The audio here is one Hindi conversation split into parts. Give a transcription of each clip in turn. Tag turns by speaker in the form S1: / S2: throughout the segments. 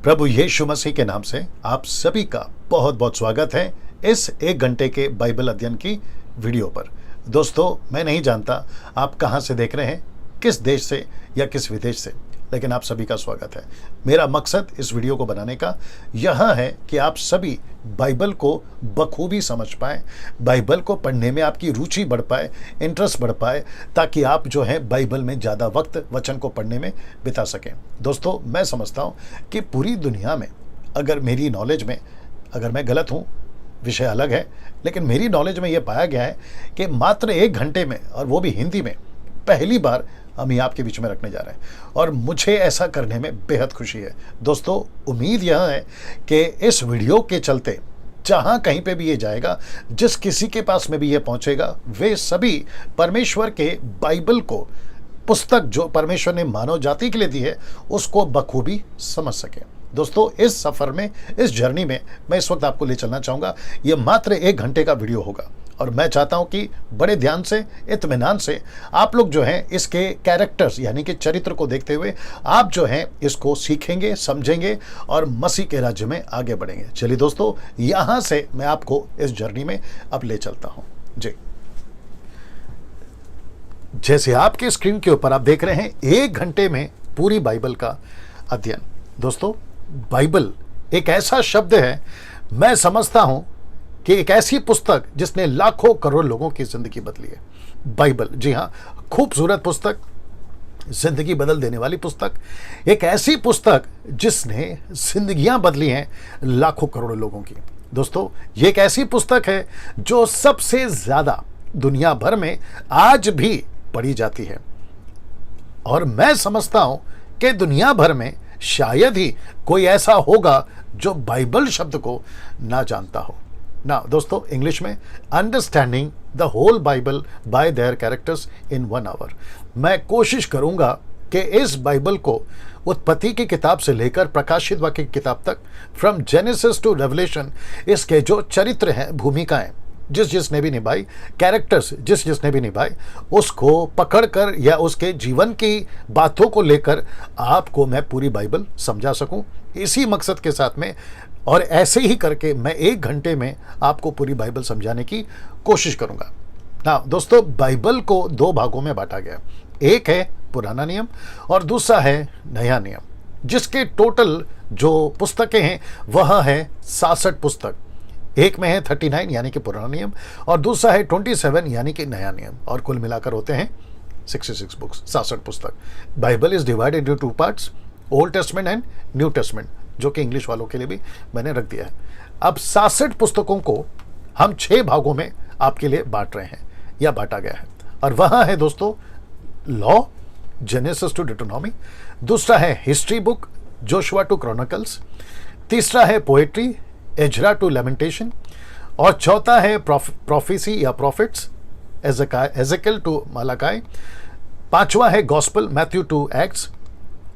S1: प्रभु यीशु मसीह के नाम से आप सभी का बहुत बहुत स्वागत है इस 1 घंटे के बाइबल अध्ययन की वीडियो पर। दोस्तों, मैं नहीं जानता आप कहां से देख रहे हैं, किस देश से या किस विदेश से, लेकिन आप सभी का स्वागत है। मेरा मकसद इस वीडियो को बनाने का यह है कि आप सभी बाइबल को बखूबी समझ पाएं, बाइबल को पढ़ने में आपकी रुचि बढ़ पाए, इंटरेस्ट बढ़ पाए, ताकि आप जो है बाइबल में ज़्यादा वक्त वचन को पढ़ने में बिता सकें। दोस्तों, मैं समझता हूँ कि पूरी दुनिया में अगर मेरी नॉलेज में, अगर मैं गलत हूँ विषय अलग है, लेकिन मेरी नॉलेज में यह पाया गया है कि मात्र 1 घंटे में, और वो भी हिंदी में, पहली बार हम ये आपके बीच में रखने जा रहे हैं और मुझे ऐसा करने में बेहद खुशी है। दोस्तों, उम्मीद यह है कि इस वीडियो के चलते जहाँ कहीं पे भी ये जाएगा, जिस किसी के पास में भी ये पहुँचेगा, वे सभी परमेश्वर के बाइबल को, पुस्तक जो परमेश्वर ने मानव जाति के लिए दी है, उसको बखूबी समझ सके। दोस्तों, इस सफ़र में, इस जर्नी में मैं इस वक्त आपको ले चलना चाहूँगा। ये मात्र 1 घंटे का वीडियो होगा और मैं चाहता हूं कि बड़े ध्यान से, इत्मीनान से आप लोग जो हैं इसके कैरेक्टर्स यानी कि चरित्र को देखते हुए आप जो हैं इसको सीखेंगे, समझेंगे और मसीह के राज्य में आगे बढ़ेंगे। चलिए दोस्तों, यहां से मैं आपको इस जर्नी में अब ले चलता हूं। जी, जैसे आपके स्क्रीन के ऊपर आप देख रहे हैं 1 घंटे में पूरी बाइबल का अध्ययन। दोस्तों, बाइबल एक ऐसा शब्द है, मैं समझता हूं कि एक ऐसी पुस्तक जिसने लाखों करोड़ लोगों की जिंदगी बदली है। बाइबल, जी हाँ, खूबसूरत पुस्तक, जिंदगी बदल देने वाली पुस्तक, एक ऐसी पुस्तक जिसने जिंदगियां बदली हैं लाखों करोड़ लोगों की। दोस्तों, ये एक ऐसी पुस्तक है जो सबसे ज्यादा दुनिया भर में आज भी पढ़ी जाती है और मैं समझता हूं कि दुनिया भर में शायद ही कोई ऐसा होगा जो बाइबल शब्द को ना जानता हो ना। दोस्तों, इंग्लिश में understanding the whole Bible by their characters in 1 hour. मैं कोशिश करूंगा कि इस बाइबल को उत्पत्ति की किताब से लेकर प्रकाशित वाक्य की किताब तक, फ्रॉम जेनेसिस टू रेवलेशन, इसके जो चरित्र हैं, भूमिकाएं जिस जिसने भी निभाई, कैरेक्टर्स जिस जिसने भी निभाई, उसको पकड़कर या उसके जीवन की बातों को लेकर आपको मैं पूरी बाइबल समझा सकूं, इसी मकसद के साथ में। और ऐसे ही करके मैं 1 घंटे में आपको पूरी बाइबल समझाने की कोशिश करूंगा ना। दोस्तों, बाइबल को 2 भागों में बांटा गया, एक है पुराना नियम और दूसरा है नया नियम, जिसके टोटल जो पुस्तकें हैं वह है 66 पुस्तक। एक में है 39 यानी कि पुराना नियम और दूसरा है 27 यानी कि नया नियम, और कुल मिलाकर होते हैं 66 बुक्स, 66 पुस्तक। Bible is divided into 2 parts, old testament and new testament, जो कि इंग्लिश वालों के लिए भी मैंने रख दिया है। अब 66 पुस्तकों को हम 6 भागों में आपके लिए बांट रहे हैं या बांटा गया है, और वह है दोस्तों लॉ, जेनेसिस टू डिटोनॉमी, दूसरा है history book, Joshua to Chronicles, तीसरा है पोएट्री, एजरा टू लेमेंटेशन, और चौथा है प्रोफेसी या प्रॉफिट्स, एजेकियल टू मलाकी, पांचवा है गॉस्पल, मैथ्यू टू एक्ट्स,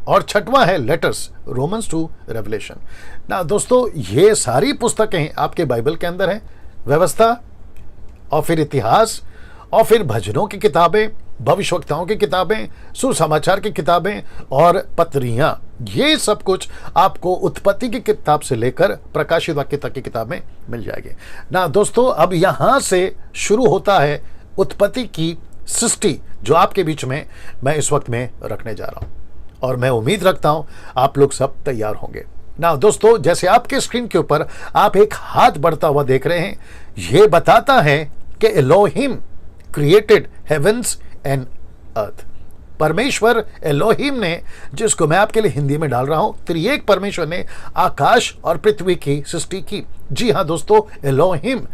S1: और छठवां है लेटर्स, रोमन्स टू रेवलेशन। ना दोस्तों, ये सारी पुस्तकें आपके बाइबल के अंदर हैं। व्यवस्था और फिर इतिहास और फिर भजनों की किताबें, भविष्यवक्ताओं की किताबें, सुसमाचार की किताबें और पत्रियां, ये सब कुछ आपको उत्पत्ति की किताब से लेकर प्रकाशित वाक्य तक की किताब में मिल जाएगी ना। दोस्तों, अब यहां से शुरू होता है उत्पत्ति की सृष्टि, जो आपके बीच में मैं इस वक्त में रखने जा रहा हूं, और मैं उम्मीद रखता हूं आप लोग सब तैयार होंगे ना। दोस्तों, जैसे आपके स्क्रीन के ऊपर आप एक हाथ बढ़ता हुआ देख रहे हैं, यह बताता है कि Elohim created heaven's and earth. परमेश्वर एलोहिम ने, जिसको मैं आपके लिए हिंदी में डाल रहा हूं, त्रिएक परमेश्वर ने आकाश और पृथ्वी की सृष्टि की। जी हां दोस्तों, एलोहिम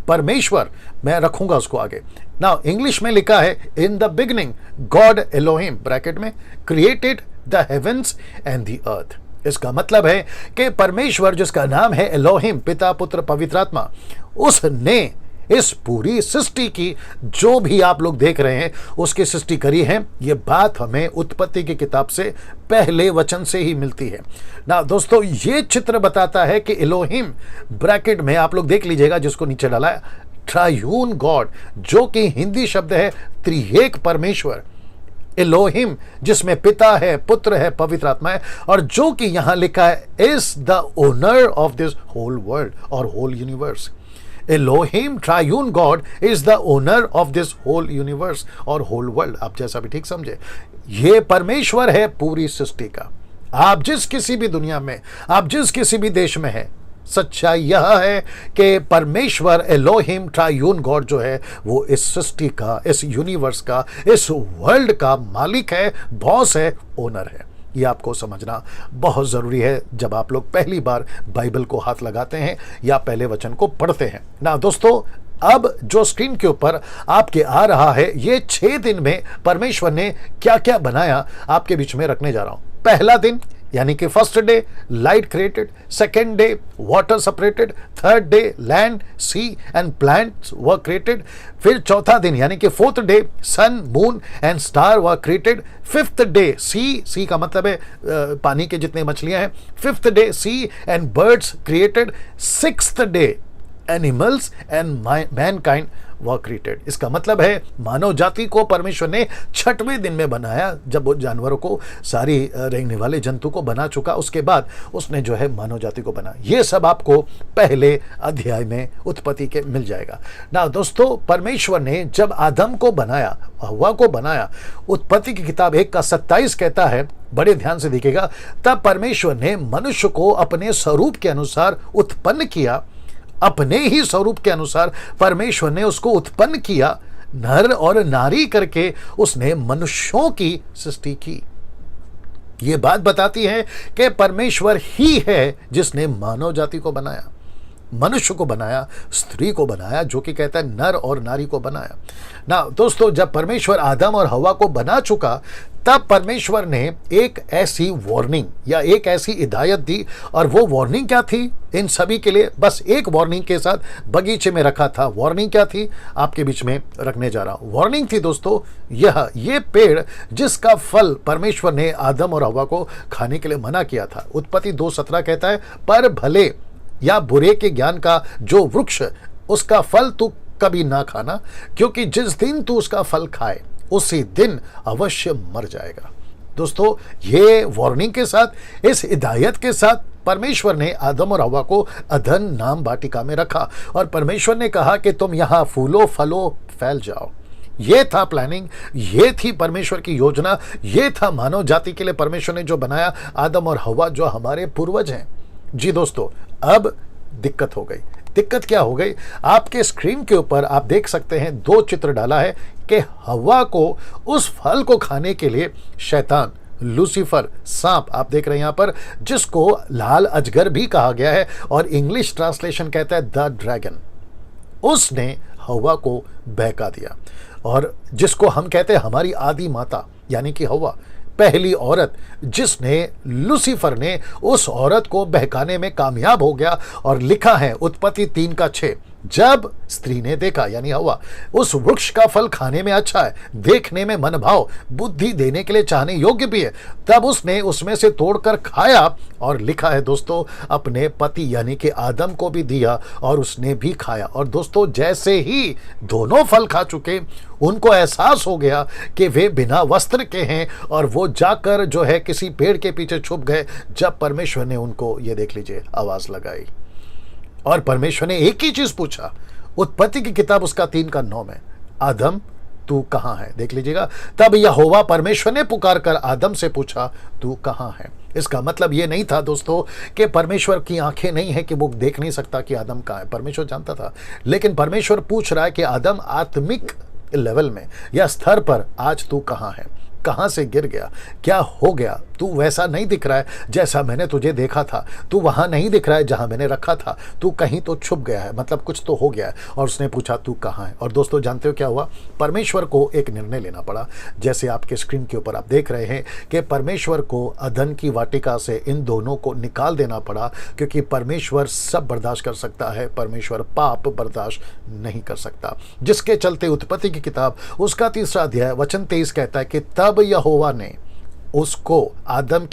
S1: परमेश्वर, मैं रखूंगा उसको आगे ना। इंग्लिश में लिखा है in the beginning God Elohim bracket में created the heavens and the earth. इसका मतलब है कि परमेश्वर, जिसका नाम है एलोहिम, पिता पुत्र पवित्र आत्मा, उसने इस पूरी सृष्टि की, जो भी आप लोग देख रहे हैं उसकी सृष्टि करी है। ये बात हमें उत्पत्ति की किताब से पहले वचन से ही मिलती है ना। दोस्तों, ये चित्र बताता है कि एलोहिम ब्रैकेट में आप लोग देख लीजिएगा, जिसको नीचे डाला है ट्रायून गॉड, जो कि हिंदी शब्द है त्रिएक परमेश्वर। एलोहिम जिसमें पिता है, पुत्र है, पवित्र आत्मा है, और जो कि यहां लिखा है is the owner of this whole world और whole universe. Elohim triune God is the owner of this whole universe और होल वर्ल्ड। आप जैसा भी ठीक समझे, ये परमेश्वर है पूरी सृष्टि का। आप जिस किसी भी दुनिया में, आप जिस किसी भी देश में है, सच्चाई यह है कि परमेश्वर एलोहिम ट्रायून गॉड जो है वो इस सृष्टि का, इस यूनिवर्स का, इस वर्ल्ड का मालिक है, बॉस है, ओनर है। ये आपको समझना बहुत ज़रूरी है जब आप लोग पहली बार बाइबल को हाथ लगाते हैं या पहले वचन को पढ़ते हैं ना। दोस्तों, अब जो स्क्रीन के ऊपर आपके आ रहा है, ये 6 दिन में परमेश्वर ने क्या क्या बनाया आपके बीच में रखने जा रहा हूं। पहला दिन यानी कि first day light created, second day water separated, third day land, sea and plants were created. फिर चौथा दिन यानी कि fourth day sun, moon and star were created. Fifth day sea का मतलब है पानी के जितने मछलियां हैं। Fifth day sea and birds created. Sixth day animals and mankind were created. इसका मतलब है मानव जाति को परमेश्वर ने 6वें दिन में बनाया। जब वो जानवरों को, सारी रेंगने वाले जंतु को बना चुका, उसके बाद उसने जो है मानव जाति को बना। ये सब आपको पहले अध्याय में उत्पत्ति के मिल जाएगा ना। दोस्तों, परमेश्वर ने जब आदम को बनाया, हव्वा को बनाया, उत्पत्ति की किताब 1:27 कहता है, बड़े ध्यान से देखिएगा, तब परमेश्वर ने मनुष्य को अपने स्वरूप के अनुसार उत्पन्न किया। अपने ही स्वरूप के अनुसार परमेश्वर ने उसको उत्पन्न किया, नर और नारी करके उसने मनुष्यों की सृष्टि की। ये बात बताती है कि परमेश्वर ही है जिसने मानव जाति को बनाया, मनुष्य को बनाया, स्त्री को बनाया, जो कि कहता है नर और नारी को बनाया ना। दोस्तों, जब परमेश्वर आदम और हव्वा को बना चुका, तब परमेश्वर ने एक ऐसी वार्निंग या एक ऐसी हिदायत दी। और वो वार्निंग क्या थी इन सभी के लिए? बस एक वार्निंग के साथ बगीचे में रखा था। वार्निंग क्या थी आपके बीच में रखने जा रहा हूं। वार्निंग थी दोस्तों ये पेड़ जिसका फल परमेश्वर ने आदम और हव्वा को खाने के लिए मना किया था। उत्पत्ति 2:17 कहता है, पर भले या बुरे के ज्ञान का जो वृक्ष, उसका फल तू कभी ना खाना, क्योंकि जिस दिन तू उसका फल खाए उसी दिन अवश्य मर जाएगा। दोस्तों, ये वार्निंग के साथ, इस हिदायत के साथ परमेश्वर ने आदम और हव्वा को अदन नाम वाटिका में रखा और परमेश्वर ने कहा कि तुम यहां फूलो फलो फैल जाओ। ये था प्लानिंग, ये थी परमेश्वर की योजना, ये था मानव जाति के लिए परमेश्वर ने जो बनाया, आदम और हव्वा जो हमारे पूर्वज हैं। जी दोस्तों, अब दिक्कत हो गई। दिक्कत क्या हो गई? आपके स्क्रीन के ऊपर आप देख सकते हैं 2 चित्र डाला है कि हव्वा को उस फल को खाने के लिए शैतान, लूसीफर, सांप, आप देख रहे हैं यहां पर, जिसको लाल अजगर भी कहा गया है और इंग्लिश ट्रांसलेशन कहता है द ड्रैगन, उसने हव्वा को बहका दिया। और जिसको हम कहते हैं हमारी आदि माता यानी कि हव्वा, पहली औरत, जिसने, लूसीफर ने उस औरत को बहकाने में कामयाब हो गया। और लिखा है उत्पत्ति 3:6, जब स्त्री ने देखा यानी हव्वा, उस वृक्ष का फल खाने में अच्छा है, देखने में मनभाव, बुद्धि देने के लिए चाहने योग्य भी है, तब उसने उसमें से तोड़कर खाया। और लिखा है दोस्तों, अपने पति यानी कि आदम को भी दिया और उसने भी खाया। और दोस्तों, जैसे ही दोनों फल खा चुके, उनको एहसास हो गया कि वे बिना वस्त्र के हैं और वो जाकर जो है किसी पेड़ के पीछे छुप गए। जब परमेश्वर ने उनको, ये देख लीजिए, आवाज लगाई और परमेश्वर ने एक ही चीज पूछा। उत्पत्ति की किताब उसका 3:9 में, आदम तू कहां है? देख लीजिएगा, तब यहोवा परमेश्वर ने पुकार कर आदम से पूछा, तू कहां है? इसका मतलब ये नहीं था दोस्तों कि परमेश्वर की आंखें नहीं है कि वो देख नहीं सकता कि आदम कहां है। परमेश्वर जानता था, लेकिन परमेश्वर पूछ रहा है कि आदम, आत्मिक लेवल में या स्तर पर आज तू कहां है? कहां से गिर गया? क्या हो गया? तू वैसा नहीं दिख रहा है जैसा मैंने तुझे देखा था। तू वहां नहीं दिख रहा है जहां मैंने रखा था। तू कहीं तो छुप गया है, मतलब कुछ तो हो गया है। और उसने पूछा तू कहां है? और दोस्तों, जानते हो क्या हुआ? परमेश्वर को एक निर्णय लेना पड़ा। जैसे आपके स्क्रीन के ऊपर आप देख रहे हैं कि परमेश्वर को अदन की वाटिका से इन दोनों को निकाल देना पड़ा, क्योंकि परमेश्वर सब बर्दाश्त कर सकता है, परमेश्वर पाप बर्दाश्त नहीं कर सकता। जिसके चलते उत्पत्ति की किताब उसका 3रा अध्याय वचन 23 कहता है कि तब यहोवा ने उसको अदन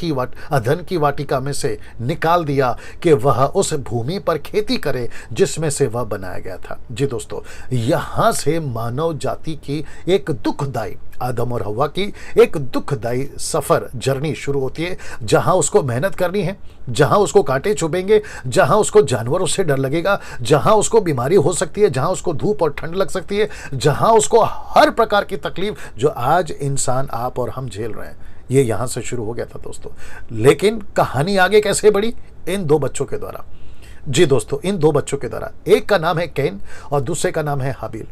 S1: की वाटिका में से निकाल दिया कि वह उस भूमि पर खेती करे जिसमें से वह बनाया गया था। जी दोस्तों, यहां से मानव जाति की एक दुखदाई, आदम और हव्वा की एक दुखदाई सफर जर्नी शुरू होती है, जहां उसको मेहनत करनी है, जहां उसको कांटे चुभेंगे, जहां उसको जानवरों से डर लगेगा, जहां उसको बीमारी हो सकती है, जहां उसको धूप और ठंड लग सकती है, जहां उसको हर प्रकार की तकलीफ जो आज इंसान, आप और हम झेल रहे हैं, ये यहां से शुरू हो गया था दोस्तों। लेकिन कहानी आगे कैसे बढ़ी? इन दो बच्चों के द्वारा। जी दोस्तों, इन दो बच्चों के द्वारा। एक का नाम है कैन और दूसरे का नाम है हाबिल।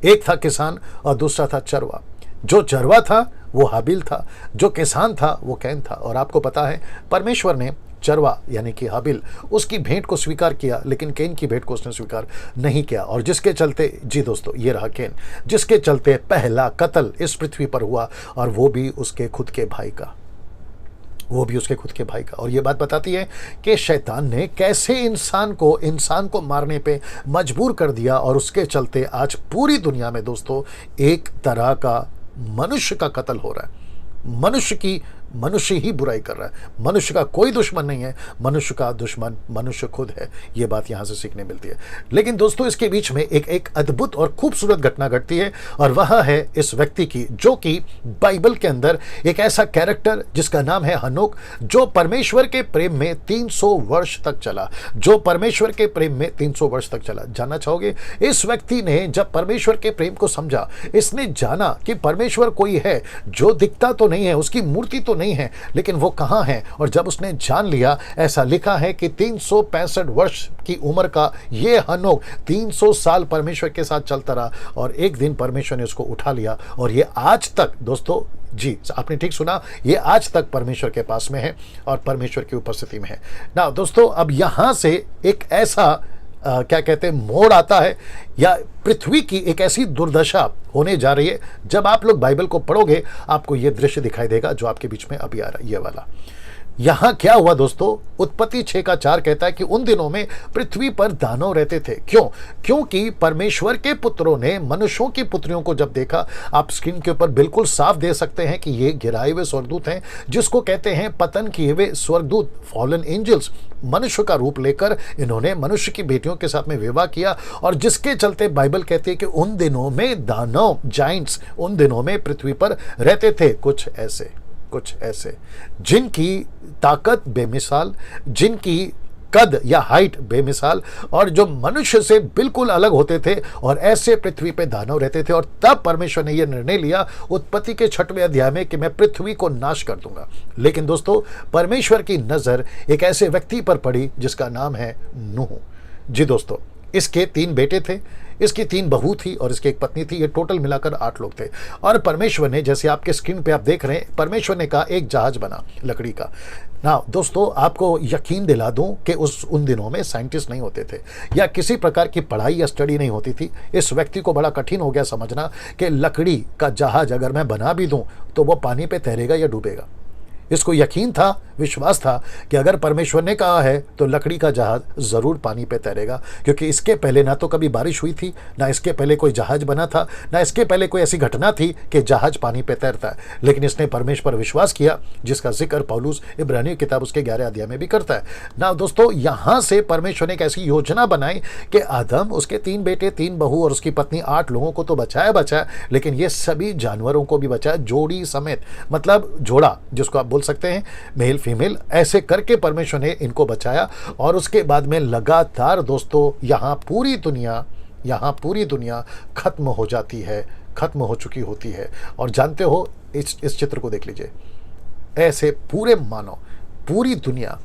S1: एक था किसान और दूसरा था चरवा। जो चरवा था वो हाबिल था, जो किसान था वो कैन था। और आपको पता है, परमेश्वर ने चरवा यानी कि हाबिल, उसकी भेंट को स्वीकार किया, लेकिन कैन की भेंट को उसने स्वीकार नहीं किया। और जिसके चलते, जी दोस्तों, ये रहा कैन, जिसके चलते पहला कत्ल इस पृथ्वी पर हुआ, और वो भी उसके खुद के भाई का, और ये बात बताती है कि शैतान ने कैसे इंसान को मारने पे मजबूर कर दिया। और उसके चलते आज पूरी दुनिया में दोस्तों एक तरह का मनुष्य का कत्ल हो रहा है। मनुष्य ही बुराई कर रहा है। मनुष्य का कोई दुश्मन नहीं है, मनुष्य का दुश्मन मनुष्य खुद है। ये बात यहां से सीखने मिलती है। लेकिन दोस्तों, इसके बीच में एक अद्भुत और खूबसूरत घटना घटती है, और वह है इस व्यक्ति की, जो कि बाइबल के अंदर एक ऐसा कैरेक्टर जिसका नाम है हनोक, जो परमेश्वर के प्रेम में 300 वर्ष तक चला। जानना चाहोगे? इस व्यक्ति ने जब परमेश्वर के प्रेम को समझा, इसने जाना कि परमेश्वर कोई है जो दिखता तो नहीं है, उसकी मूर्ति तो नहीं है, लेकिन वो कहां है। और जब उसने जान लिया, ऐसा लिखा है कि 365 वर्ष की उम्र का ये हनोक 300 साल परमेश्वर के साथ चलता रहा, और एक दिन परमेश्वर ने उसको उठा लिया। और ये आज तक दोस्तों, जी आपने ठीक सुना, ये आज तक परमेश्वर के पास में है और परमेश्वर की उपस्थिति में है ना। दोस्तों, अब यहां से एक ऐसा क्या कहते हैं, मोड़ आता है, या पृथ्वी की एक ऐसी दुर्दशा होने जा रही है। जब आप लोग बाइबल को पढ़ोगे, आपको यह दृश्य दिखाई देगा जो आपके बीच में अभी आ रहा है, ये वाला। यहां क्या हुआ दोस्तों? उत्पत्ति 6:4 कहता है कि उन दिनों में पृथ्वी पर दानव रहते थे। क्योंकि परमेश्वर के पुत्रों ने मनुष्यों की पुत्रियों को जब देखा, आप स्क्रीन के ऊपर बिल्कुल साफ दे सकते हैं कि ये गिराए हुए स्वर्गदूत हैं, जिसको कहते हैं पतन किए हुए स्वर्गदूत, फॉलन एंजल्स। मनुष्य का रूप लेकर इन्होंने मनुष्य की बेटियों के साथ में विवाह किया, और जिसके चलते बाइबल कहती है कि उन दिनों में दानव, जाइंट्स, उन दिनों में पृथ्वी पर रहते थे। कुछ ऐसे जिनकी ताकत बेमिसाल, जिनकी कद या हाइट बेमिसाल, और जो मनुष्य से बिल्कुल अलग होते थे, और ऐसे पृथ्वी पे दानव रहते थे। और तब परमेश्वर ने यह निर्णय लिया उत्पत्ति के 6वें अध्याय में कि मैं पृथ्वी को नाश कर दूंगा। लेकिन दोस्तों, परमेश्वर की नजर एक ऐसे व्यक्ति पर पड़ी जिसका नाम है नूह। जी दोस्तों, इसके 3 बेटे थे, इसकी 3 बहू थी और इसकी एक पत्नी थी। ये टोटल मिलाकर 8 लोग थे। और परमेश्वर ने, जैसे आपके स्क्रीन पे आप देख रहे हैं, परमेश्वर ने कहा एक जहाज बना लकड़ी का ना। दोस्तों, आपको यकीन दिला दूं कि उन दिनों में साइंटिस्ट नहीं होते थे, या किसी प्रकार की पढ़ाई या स्टडी नहीं होती थी। इस व्यक्ति को बड़ा कठिन हो गया समझना कि लकड़ी का जहाज अगर मैं बना भी दूं तो वो पानी पे तैरेगा या डूबेगा। इसको यकीन था, विश्वास था कि अगर परमेश्वर ने कहा है तो लकड़ी का जहाज जरूर पानी पे तैरेगा, क्योंकि इसके पहले ना तो कभी बारिश हुई थी, ना इसके पहले कोई जहाज बना था, ना इसके पहले कोई ऐसी घटना थी कि जहाज पानी पे तैरता है। लेकिन इसने परमेश्वर पर विश्वास किया, जिसका जिक्र पौलुस इब्रानी किताब उसके 11 अध्याय में भी करता है ना। दोस्तों, यहां से परमेश्वर ने एक ऐसी योजना बनाई कि आदम, उसके 3 बेटे, 3 बहू और उसकी पत्नी, 8 लोगों को तो बचाया, लेकिन ये सभी जानवरों को भी बचाया, जोड़ी समेत, मतलब जोड़ा जिसको आप बोल सकते हैं, मेल फीमेल, ऐसे करके परमेश्वर ने इनको बचाया। और उसके बाद में लगातार दोस्तों यहाँ पूरी दुनिया खत्म हो जाती है, खत्म हो चुकी होती है। और जानते हो, इस चित्र को देख लीजिए, ऐसे पूरे मानो पूरी दुनिया,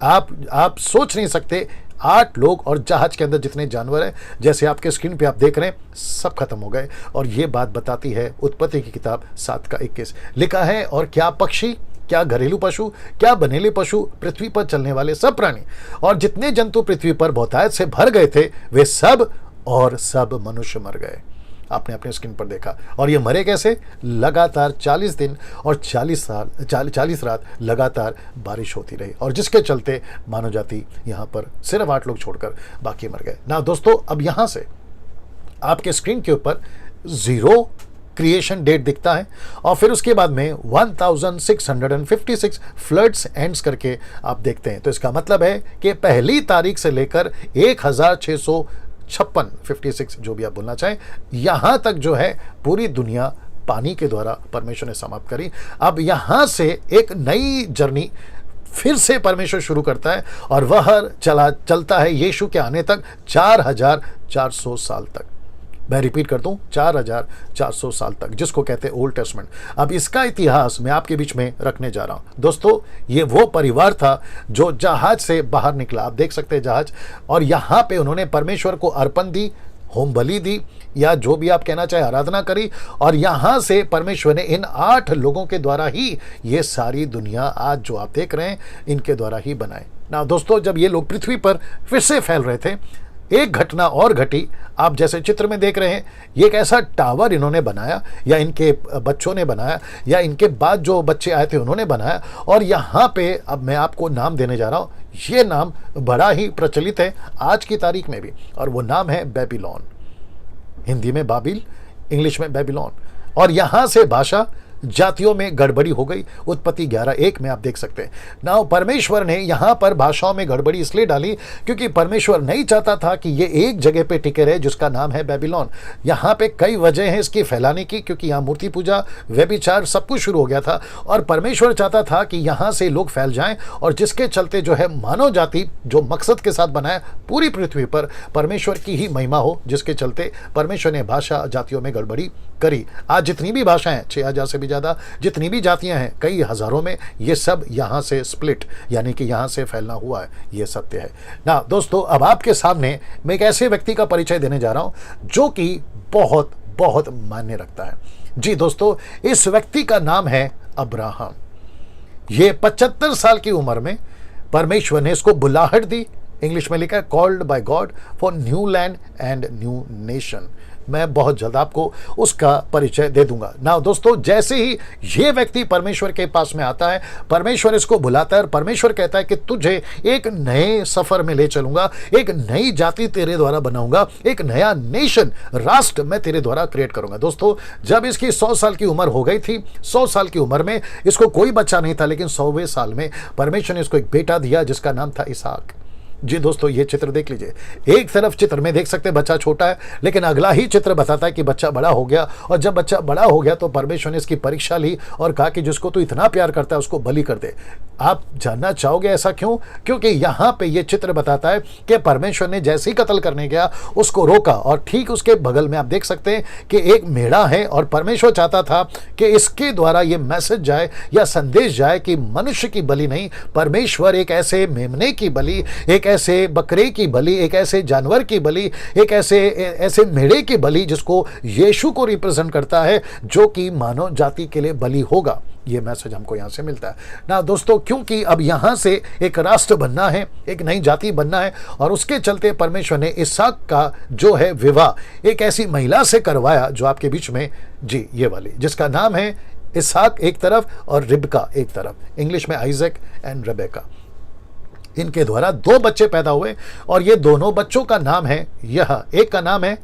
S1: आप सोच नहीं सकते, 8 लोग और जहाज के अंदर जितने जानवर हैं, जैसे आपके स्क्रीन पे आप देख रहे हैं, सब खत्म हो गए। और ये बात बताती है उत्पत्ति की किताब 7:21, लिखा है, और क्या पक्षी, क्या घरेलू पशु, क्या बनेले पशु, पृथ्वी पर चलने वाले सब प्राणी और जितने जंतु पृथ्वी पर बहुतायत से भर गए थे, वे सब मनुष्य मर गए। आपने अपने स्क्रीन पर देखा। और ये मरे कैसे? लगातार 40 दिन और 40 रात लगातार बारिश होती रही, और जिसके चलते मानव जाति यहाँ पर सिर्फ 8 लोग छोड़कर बाकी मर गए ना। दोस्तों, अब यहाँ से आपके स्क्रीन के ऊपर 0 क्रिएशन डेट दिखता है और फिर उसके बाद में 1656 फ्लड्स एंड्स करके आप देखते हैं। तो इसका मतलब है कि पहली तारीख से लेकर 1656 56 जो भी आप बोलना चाहें, यहां तक जो है पूरी दुनिया पानी के द्वारा परमेश्वर ने समाप्त करी। अब यहां से एक नई जर्नी फिर से परमेश्वर शुरू करता है और वह चलता है यीशु के आने तक 4400 साल तक। मैं रिपीट करता हूं, 4400 साल तक, जिसको कहते हैं ओल्ड टेस्टमेंट। अब इसका इतिहास मैं आपके बीच में रखने जा रहा हूं। दोस्तों, ये वो परिवार था जो जहाज से बाहर निकला। आप देख सकते हैं जहाज, और यहां पे उन्होंने परमेश्वर को अर्पण दी, होम बलि दी, या जो भी आप कहना चाहे आराधना करी, और यहां से परमेश्वर ने इन 8 लोगों के द्वारा ही ये सारी दुनिया आज जो आप देख रहे हैं इनके द्वारा ही बनाए ना। दोस्तों, जब ये लोग पृथ्वी पर फिर से फैल रहे थे, एक घटना और घटी। आप जैसे चित्र में देख रहे हैं, ये एक ऐसा टावर इन्होंने बनाया, या इनके बच्चों ने बनाया, या इनके बाद जो बच्चे आए थे उन्होंने बनाया। और यहाँ पे अब मैं आपको नाम देने जा रहा हूँ। ये नाम बड़ा ही प्रचलित है आज की तारीख में भी, और वो नाम है बेबीलोन। हिंदी में बाबिल, इंग्लिश में बेबीलोन। और यहाँ से भाषा जातियों में गड़बड़ी हो गई। उत्पत्ति 11:1 में आप देख सकते हैं ना। परमेश्वर ने यहाँ पर भाषाओं में गड़बड़ी इसलिए डाली क्योंकि परमेश्वर नहीं चाहता था कि ये एक जगह पे टिके रहे जिसका नाम है बेबीलोन। यहाँ पे कई वजह हैं इसकी फैलाने की, क्योंकि यहाँ मूर्ति पूजा, व्यभिचार सब कुछ शुरू हो गया था, और परमेश्वर चाहता था कि यहाँ से लोग फैल जाएं, और जिसके चलते जो है मानव जाति जो मकसद के साथ बनाया पूरी पृथ्वी पर परमेश्वर की ही महिमा हो, जिसके चलते परमेश्वर ने भाषा जातियों में गड़बड़ी करी। आज जितनी भी भाषाएं, 6000 से भी ज़्यादा जितनी भी जातियां हैं, कई हजारों में, ये सब यहाँ से स्प्लिट यानी कि यहाँ से फैलना हुआ है। ये सत्य है ना। दोस्तों, अब आपके सामने मैं एक ऐसे व्यक्ति का परिचय देने जा रहा हूँ जो कि बहुत बहुत मायने रखता है। जी दोस्तों, इस व्यक्ति का नाम है अब्राहम। ये 75 साल की उम्र में परमेश्वर ने इसको बुलाहट दी। इंग्लिश में लिखा है called by God for new land and new nation. मैं बहुत जल्द आपको उसका परिचय दे दूंगा ना। दोस्तों, जैसे ही ये व्यक्ति परमेश्वर के पास में आता है, परमेश्वर इसको बुलाता है और परमेश्वर कहता है कि तुझे एक नए सफर में ले चलूंगा, एक नई जाति तेरे द्वारा बनाऊंगा, एक नया नेशन, राष्ट्र मैं तेरे द्वारा क्रिएट करूंगा। दोस्तों, जब इसकी 100 साल की उम्र हो गई थी, 100 साल की उम्र में इसको कोई बच्चा नहीं था, लेकिन 100वें साल में परमेश्वर ने इसको एक बेटा दिया जिसका नाम था इसहाक। जी दोस्तों, ये चित्र देख लीजिए। एक तरफ चित्र में देख सकते हैं बच्चा छोटा है, लेकिन अगला ही चित्र बताता है कि बच्चा बड़ा हो गया। और जब बच्चा बड़ा हो गया तो परमेश्वर ने इसकी परीक्षा ली और कहा कि जिसको तू इतना प्यार करता है उसको बलि कर दे। आप जानना चाहोगे ऐसा क्यों? क्योंकि यहाँ पे ये चित्र बताता है कि परमेश्वर ने जैसे ही कत्ल करने गया उसको रोका, और ठीक उसके बगल में आप देख सकते हैं कि एक मेढ़ा है, और परमेश्वर चाहता था कि इसके द्वारा ये मैसेज जाए या संदेश जाए कि मनुष्य की बलि नहीं, परमेश्वर एक ऐसे मेमने की बलि, एक ऐसे बकरे की बलि, एक ऐसे जानवर की बलि, एक ऐसे मेढ़े की बलि जिसको यीशु को रिप्रेजेंट करता है, जो कि मानव जाति के लिए बलि होगा। ये मैसेज हमको यहाँ से मिलता है ना। दोस्तों, क्योंकि अब यहाँ से एक राष्ट्र बनना है, एक नई जाति बनना है, और उसके चलते परमेश्वर ने इसहाक का जो है विवाह एक ऐसी महिला से करवाया जो आपके बीच में, जी ये वाली, जिसका नाम है इसहाक एक तरफ और रिबका एक तरफ। इंग्लिश में आइजैक एंड रेबेका। इनके द्वारा 2 बच्चे पैदा हुए, और ये दोनों बच्चों का नाम है यह, एक का नाम है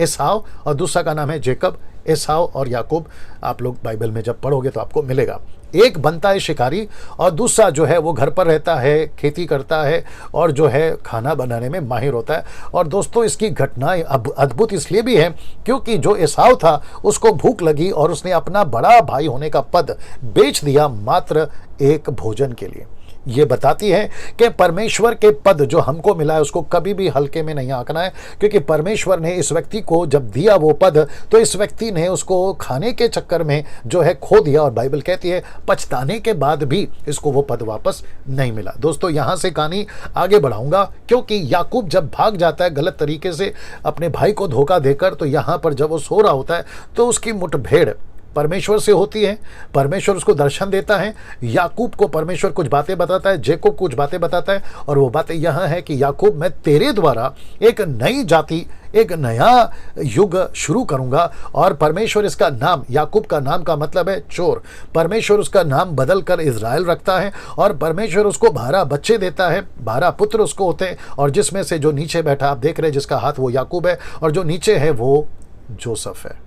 S1: एसाव और दूसरा का नाम है जेकब। एसाव और याकूब आप लोग बाइबल में जब पढ़ोगे तो आपको मिलेगा। एक बनता है शिकारी और दूसरा जो है वो घर पर रहता है, खेती करता है, और जो है खाना बनाने में माहिर होता है। और दोस्तों, इसकी घटनाएं अद्भुत इसलिए भी है क्योंकि जो एसाव था उसको भूख लगी और उसने अपना बड़ा भाई होने का पद बेच दिया मात्र एक भोजन के लिए। ये बताती है कि परमेश्वर के पद जो हमको मिला है उसको कभी भी हल्के में नहीं आंकना है, क्योंकि परमेश्वर ने इस व्यक्ति को जब दिया वो पद तो इस व्यक्ति ने उसको खाने के चक्कर में जो है खो दिया, और बाइबल कहती है पछताने के बाद भी इसको वो पद वापस नहीं मिला। दोस्तों, यहाँ से कहानी आगे बढ़ाऊंगा, क्योंकि याकूब जब भाग जाता है गलत तरीके से अपने भाई को धोखा देकर, तो यहाँ पर जब वो सो रहा होता है तो उसकी मुठभेड़ परमेश्वर से होती है। परमेश्वर उसको दर्शन देता है, याकूब को परमेश्वर कुछ बातें बताता है, जेकोब कुछ बातें बताता है, और वो बातें यह है कि याकूब, मैं तेरे द्वारा एक नई जाति, एक नया युग शुरू करूंगा। और परमेश्वर इसका नाम, याकूब का नाम का मतलब है चोर, परमेश्वर उसका नाम बदल कर इज़राइल रखता है, और परमेश्वर उसको 12 बच्चे देता है, 12 पुत्र उसको होते हैं, और जिसमें से जो नीचे बैठा आप देख रहे हैं जिसका हाथ वो याकूब है, और जो नीचे है वो जोसेफ है।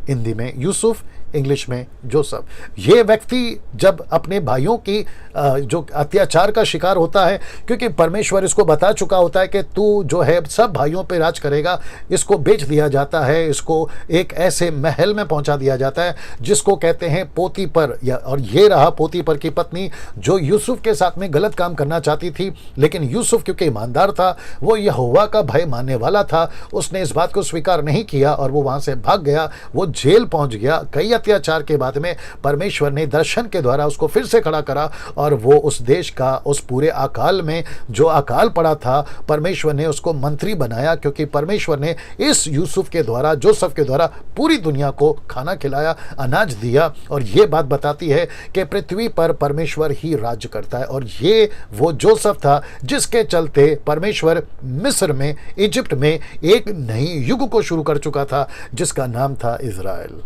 S1: हिंदी में यूसुफ, इंग्लिश में जोसेफ। ये व्यक्ति जब अपने भाइयों की जो अत्याचार का शिकार होता है, क्योंकि परमेश्वर इसको बता चुका होता है कि तू जो है सब भाइयों पे राज करेगा, इसको बेच दिया जाता है, इसको एक ऐसे महल में पहुंचा दिया जाता है जिसको कहते हैं पोतीपर, या और ये रहा पोतीपर की पत्नी जो यूसुफ के साथ में गलत काम करना चाहती थी, लेकिन यूसुफ क्योंकि ईमानदार था, वो यहोवा का भय मानने वाला था, उसने इस बात को स्वीकार नहीं किया और वो वहां से भाग गया, वो जेल पहुंच गया। कई अत्याचार के बाद में परमेश्वर ने दर्शन के द्वारा उसको फिर से खड़ा करा और वो उस देश का, उस पूरे अकाल में जो अकाल पड़ा था, परमेश्वर ने उसको मंत्री बनाया, क्योंकि परमेश्वर ने इस यूसुफ के द्वारा, जोसेफ के द्वारा पूरी दुनिया को खाना खिलाया, अनाज दिया। और ये बात बताती है कि पृथ्वी पर परमेश्वर ही राज्य करता है। और ये वो जोसेफ था जिसके चलते परमेश्वर मिस्र में, इजिप्ट में एक नई युग को शुरू कर चुका था जिसका नाम था इज़राइल,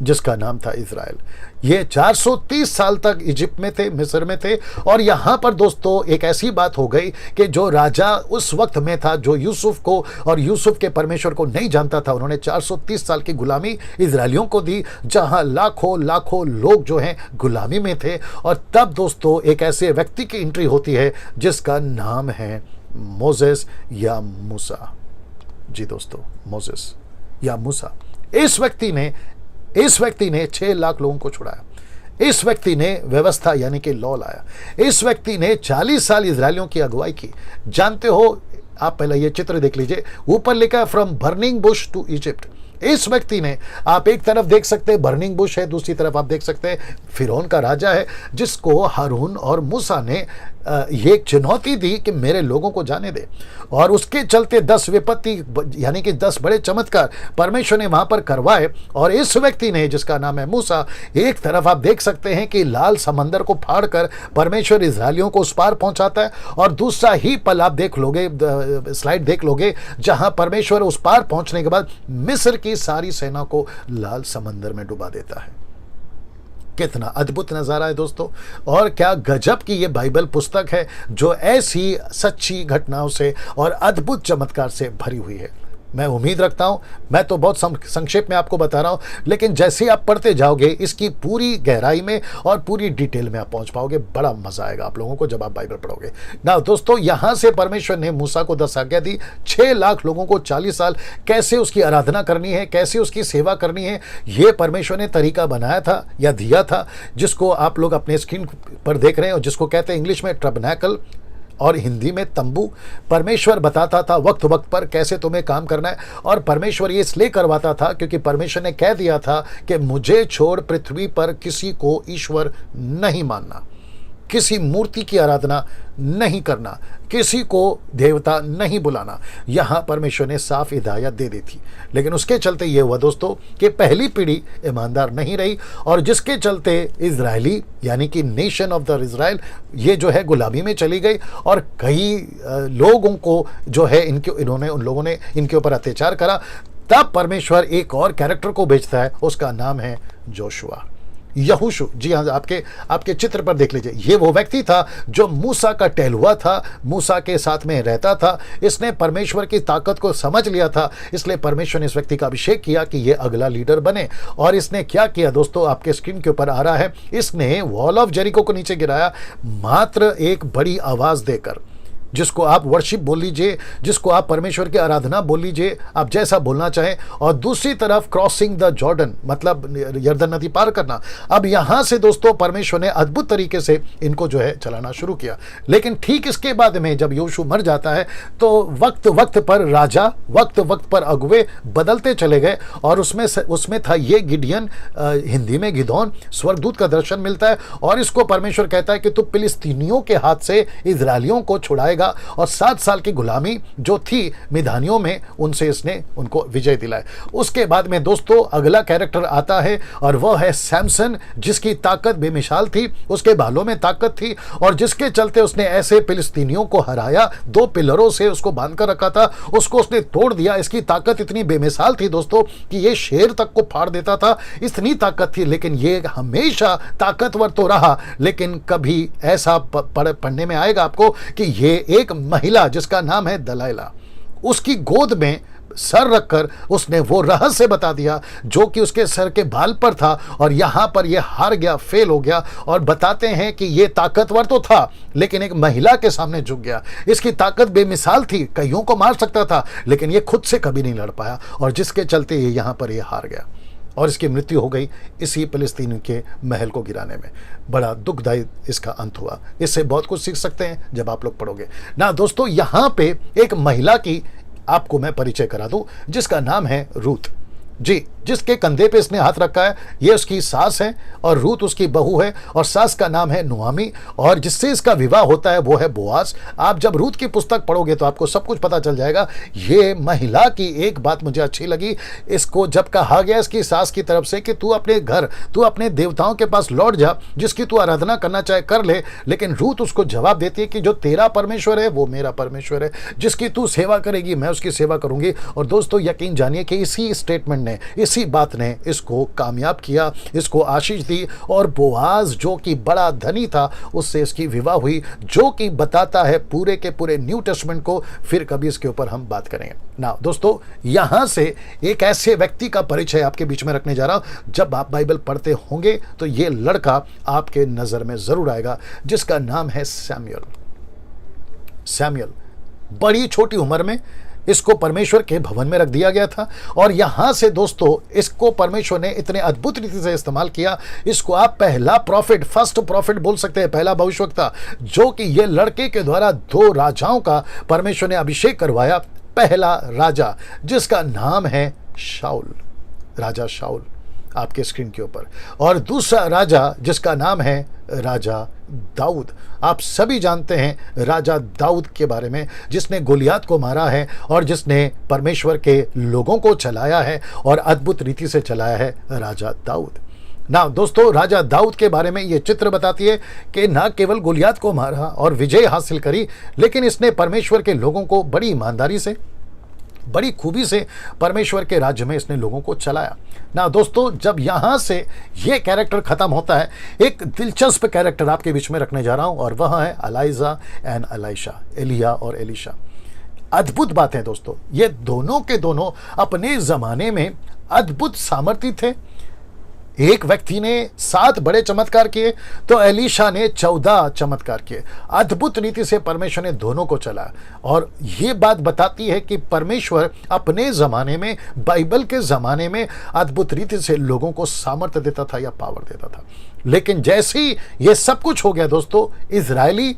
S1: जिसका नाम था इज़राइल। ये 430 साल तक इजिप्ट में थे, मिस्र में थे। और यहाँ पर दोस्तों एक ऐसी बात हो गई कि जो राजा उस वक्त में था, जो यूसुफ को और यूसुफ के परमेश्वर को नहीं जानता था, उन्होंने 430 साल की गुलामी इजरायलियों को दी, जहाँ लाखों लाखों लोग जो हैं गुलामी में थे। और तब दोस्तों एक ऐसे व्यक्ति की एंट्री होती है जिसका नाम है मोसेस या मूसा। जी दोस्तों, मोसेस या मूसा। इस व्यक्ति ने 6 लाख लोगों को छुड़ाया। इस व्यक्ति ने व्यवस्था यानी कि लॉ लाया। इस व्यक्ति ने 40 साल इजरायलियों की अगुवाई की। जानते हो, आप पहले ये चित्र देख लीजिए, ऊपर लिखा है from burning bush to Egypt. इस व्यक्ति ने, आप एक तरफ देख सकते हैं बर्निंग बुश है, दूसरी तरफ आप देख सकते हैं फिरौन का राजा है, जिसको हारून और मूसा ने ये एक चुनौती दी कि मेरे लोगों को जाने दे। और उसके चलते 10 विपत्ति यानी कि 10 बड़े चमत्कार परमेश्वर ने वहां पर करवाए। और इस व्यक्ति ने, जिसका नाम है मूसा, एक तरफ आप देख सकते हैं कि लाल समंदर को फाड़कर परमेश्वर इजरायलियों को उस पार पहुंचाता है, और दूसरा ही पल आप देख लोगे, स्लाइड देख लोगे, जहां परमेश्वर उस पार पहुंचने के बाद मिस्र की सारी सेना को लाल समंदर में डुबा देता है। कितना अद्भुत नज़ारा है दोस्तों। और क्या गजब की ये बाइबल पुस्तक है जो ऐसी सच्ची घटनाओं से और अद्भुत चमत्कार से भरी हुई है। मैं उम्मीद रखता हूँ, मैं तो बहुत संक्षेप में आपको बता रहा हूँ, लेकिन जैसे ही आप पढ़ते जाओगे इसकी पूरी गहराई में और पूरी डिटेल में आप पहुँच पाओगे। बड़ा मजा आएगा आप लोगों को जब आप बाइबल पढ़ोगे ना। दोस्तों, यहाँ से परमेश्वर ने मूसा को 10 आज्ञा दी। 6 लाख लोगों को 40 साल कैसे उसकी आराधना करनी है, कैसे उसकी सेवा करनी है, ये परमेश्वर ने तरीका बनाया था या दिया था, जिसको आप लोग अपने स्क्रीन पर देख रहे हैं और जिसको कहते हैं इंग्लिश में टैबरनेकल और हिंदी में तंबू। परमेश्वर बताता था वक्त वक्त पर कैसे तुम्हें काम करना है। और परमेश्वर ये इसलिए करवाता था क्योंकि परमेश्वर ने कह दिया था कि मुझे छोड़ पृथ्वी पर किसी को ईश्वर नहीं मानना, किसी मूर्ति की आराधना नहीं करना, किसी को देवता नहीं बुलाना। यहाँ परमेश्वर ने साफ हिदायत दे दी थी। लेकिन उसके चलते ये हुआ दोस्तों कि पहली पीढ़ी ईमानदार नहीं रही, और जिसके चलते इजरायली यानी कि नेशन ऑफ द इजराइल ये जो है गुलामी में चली गई। और कई लोगों को जो है उन लोगों ने इनके ऊपर अत्याचार करा। तब परमेश्वर एक और कैरेक्टर को भेजता है, उसका नाम है जोशुआ, यहोशू। जी हाँ, आपके चित्र पर देख लीजिए। ये वो व्यक्ति था जो मूसा का टहलुआ था, मूसा के साथ में रहता था। इसने परमेश्वर की ताकत को समझ लिया था, इसलिए परमेश्वर ने इस व्यक्ति का अभिषेक किया कि ये अगला लीडर बने। और इसने क्या किया दोस्तों, आपके स्क्रीन के ऊपर आ रहा है, इसने वॉल ऑफ जेरिको को नीचे गिराया मात्र एक बड़ी आवाज देकर, जिसको आप वर्शिप बोल लीजिए, जिसको आप परमेश्वर की आराधना बोल लीजिए, आप जैसा बोलना चाहें। और दूसरी तरफ क्रॉसिंग द जॉर्डन, मतलब यरदन नदी पार करना। अब यहाँ से दोस्तों परमेश्वर ने अद्भुत तरीके से इनको जो है चलाना शुरू किया। लेकिन ठीक इसके बाद में जब योशू मर जाता है तो वक्त वक्त पर राजा, वक्त वक्त पर अगुवे बदलते चले गए। और उसमें था ये गिडियन, हिंदी में गिदोन। स्वर्गदूत का दर्शन मिलता है और इसको परमेश्वर कहता है कि तू फिलिस्तीनियों के हाथ से इजरायलियों को छुड़ाएगा। और 7 साल की गुलामी जो थी मिधानियों में, उनसे इसने उनको विजय दिलाए। उसके बाद में दोस्तों अगला कैरेक्टर आता है और वह है सैमसन, जिसकी ताकत बेमिसाल थी, उसके बालों में ताकत थी, और जिसके चलते उसने ऐसे फिलिस्तीनियों को हराया। 2 पिलरों से उसको बांध कर रखा था, उसको उसने तोड़ दिया। इसकी ताकत इतनी बेमिसाल थी दोस्तों कि ये शेर तक को फाड़ देता था, इतनी ताकत थी। लेकिन ये हमेशा ताकतवर तो रहा, लेकिन कभी ऐसा पढ़ने में आएगा आपको कि ये एक महिला जिसका नाम है दलाइला, उसकी गोद में सर रखकर उसने वो रहस्य बता दिया जो कि उसके सर के बाल पर था, और यहां पर ये हार गया, फेल हो गया। और बताते हैं कि ये ताकतवर तो था लेकिन एक महिला के सामने झुक गया। इसकी ताकत बेमिसाल थी, कईयों को मार सकता था, लेकिन ये खुद से कभी नहीं लड़ पाया, और जिसके चलते ये यहां पर ये हार गया और इसकी मृत्यु हो गई इसी फिलिस्तीन के महल को गिराने में। बड़ा दुखदायी इसका अंत हुआ। इससे बहुत कुछ सीख सकते हैं जब आप लोग पढ़ोगे ना। दोस्तों, यहां पे एक महिला की आपको मैं परिचय करा दूं जिसका नाम है रूथ जी, जिसके कंधे पे इसने हाथ रखा है। ये उसकी सास है और रूथ उसकी बहू है, और सास का नाम है नुआमी, और जिससे इसका विवाह होता है वो है बोआज। आप जब रूथ की पुस्तक पढ़ोगे तो आपको सब कुछ पता चल जाएगा। ये महिला की एक बात मुझे अच्छी लगी, इसको जब कहा गया इसकी सास की तरफ से कि तू अपने घर, तू अपने देवताओं के पास लौट जा, जिसकी तू आराधना करना चाहे कर ले, लेकिन रूथ उसको जवाब देती है कि जो तेरा परमेश्वर है वो मेरा परमेश्वर है, जिसकी तू सेवा करेगी मैं उसकी सेवा करूंगी। और दोस्तों, यकीन जानिए कि इसी स्टेटमेंट ने, इसी बात ने इसको कामयाब किया, इसको आशीष दी, और बोआज जो कि बड़ा धनी था उससे इसकी विवाह हुई, जो कि बताता है पूरे के पूरे न्यू टेस्टामेंट को। फिर कभी इसके ऊपर हम बात करेंगे ना। दोस्तों, यहां से एक ऐसे व्यक्ति का परिचय आपके बीच में रखने जा रहा हूं, जब आप बाइबल पढ़ते होंगे तो ये लड़का आपके नजर में जरूर आएगा, जिसका नाम है सैमुएल। सैमुएल बड़ी छोटी उम्र में इसको परमेश्वर के भवन में रख दिया गया था, और यहां से दोस्तों इसको परमेश्वर ने इतने अद्भुत रीति से इस्तेमाल किया। इसको आप पहला प्रॉफिट, फर्स्ट प्रॉफिट बोल सकते हैं, पहला भविष्यवक्ता, जो कि ये लड़के के द्वारा 2 राजाओं का परमेश्वर ने अभिषेक करवाया। पहला राजा जिसका नाम है शाऊल, राजा शाऊल आपके स्क्रीन के ऊपर, और दूसरा राजा जिसका नाम है राजा दाऊद। आप सभी जानते हैं राजा दाऊद के बारे में, जिसने गोलियात को मारा है और जिसने परमेश्वर के लोगों को चलाया है और अद्भुत रीति से चलाया है, राजा दाऊद ना। दोस्तों, राजा दाऊद के बारे में ये चित्र बताती है कि ना केवल गोलियात को मारा और विजय हासिल करी, लेकिन इसने परमेश्वर के लोगों को बड़ी ईमानदारी से, बड़ी खूबी से परमेश्वर के राज्य में इसने लोगों को चलाया ना। दोस्तों, जब यहां से ये कैरेक्टर खत्म होता है, एक दिलचस्प कैरेक्टर आपके बीच में रखने जा रहा हूं, और वह है एलाइजा एंड एलाइशा, एलिया और एलिशा। अद्भुत बात है दोस्तों, ये दोनों के दोनों अपने जमाने में अद्भुत सामर्थ्य थे। एक व्यक्ति ने 7 बड़े चमत्कार किए तो एलीशा ने 14 चमत्कार किए। अद्भुत रीति से परमेश्वर ने दोनों को चलाया, और ये बात बताती है कि परमेश्वर अपने जमाने में, बाइबल के जमाने में अद्भुत रीति से लोगों को सामर्थ्य देता था या पावर देता था। लेकिन जैसे ही ये सब कुछ हो गया दोस्तों, इजरायली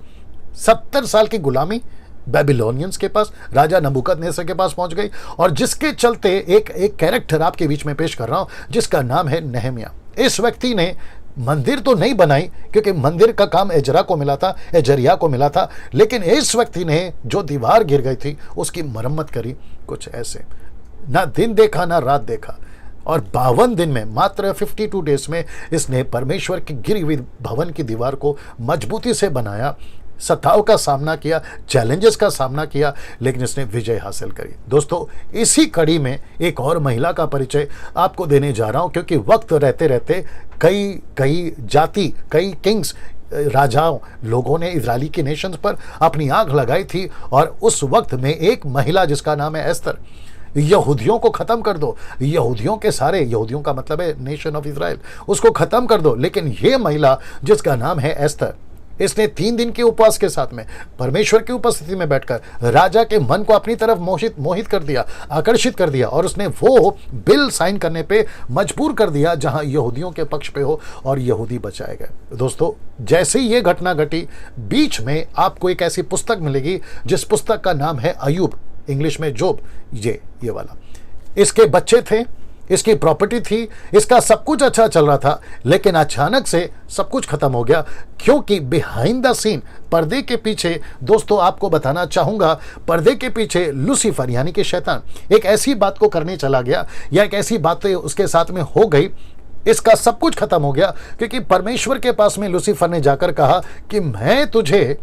S1: 70 साल की गुलामी बेबीलोनियंस के पास, राजा नबूकदनेस्सर के पास पहुंच गई, और जिसके चलते एक कैरेक्टर आपके बीच में पेश कर रहा हूं जिसका नाम है नेहमिया। इस व्यक्ति ने मंदिर तो नहीं बनाई, क्योंकि मंदिर का काम एजरा को मिला था, एजरिया को मिला था, लेकिन इस व्यक्ति ने जो दीवार गिर गई थी उसकी मरम्मत करी। कुछ ऐसे, ना दिन देखा ना रात देखा, और 52 दिन में, मात्र 52 डेज में इसने परमेश्वर की गिरी हुई भवन की दीवार को मजबूती से बनाया, सताव का सामना किया, चैलेंजेस का सामना किया, लेकिन इसने विजय हासिल करी। दोस्तों, इसी कड़ी में एक और महिला का परिचय आपको देने जा रहा हूं, क्योंकि वक्त रहते रहते कई जाति, कई किंग्स, राजाओं, लोगों ने इजरायली के नेशंस पर अपनी आंख लगाई थी, और उस वक्त में एक महिला जिसका नाम है एस्तर, यहूदियों को खत्म कर दो, यहूदियों के सारे, यहूदियों का मतलब है नेशन ऑफ इजराइल, उसको खत्म कर दो। लेकिन ये महिला जिसका नाम है एस्तर, इसने 3 दिन के उपवास के साथ में परमेश्वर की उपस्थिति में बैठकर राजा के मन को अपनी तरफ मोहित कर दिया, आकर्षित कर दिया, और उसने वो बिल साइन करने पे मजबूर कर दिया जहां यहूदियों के पक्ष पे हो, और यहूदी बचाए गए। दोस्तों, जैसे ही ये घटना घटी, बीच में आपको एक ऐसी पुस्तक मिलेगी जिस पुस्तक का नाम है अय्यूब, इंग्लिश में जोब। ये वाला, इसके बच्चे थे, इसकी प्रॉपर्टी थी, इसका सब कुछ अच्छा चल रहा था, लेकिन अचानक से सब कुछ खत्म हो गया, क्योंकि बिहाइंड द सीन, पर्दे के पीछे, दोस्तों आपको बताना चाहूंगा, पर्दे के पीछे लूसीफर यानी कि शैतान एक ऐसी बात को करने चला गया, या एक ऐसी बात उसके साथ में हो गई, इसका सब कुछ खत्म हो गया, क्योंकि परमेश्वर के पास में लूसीफर ने जाकर कहा कि मैं तुझे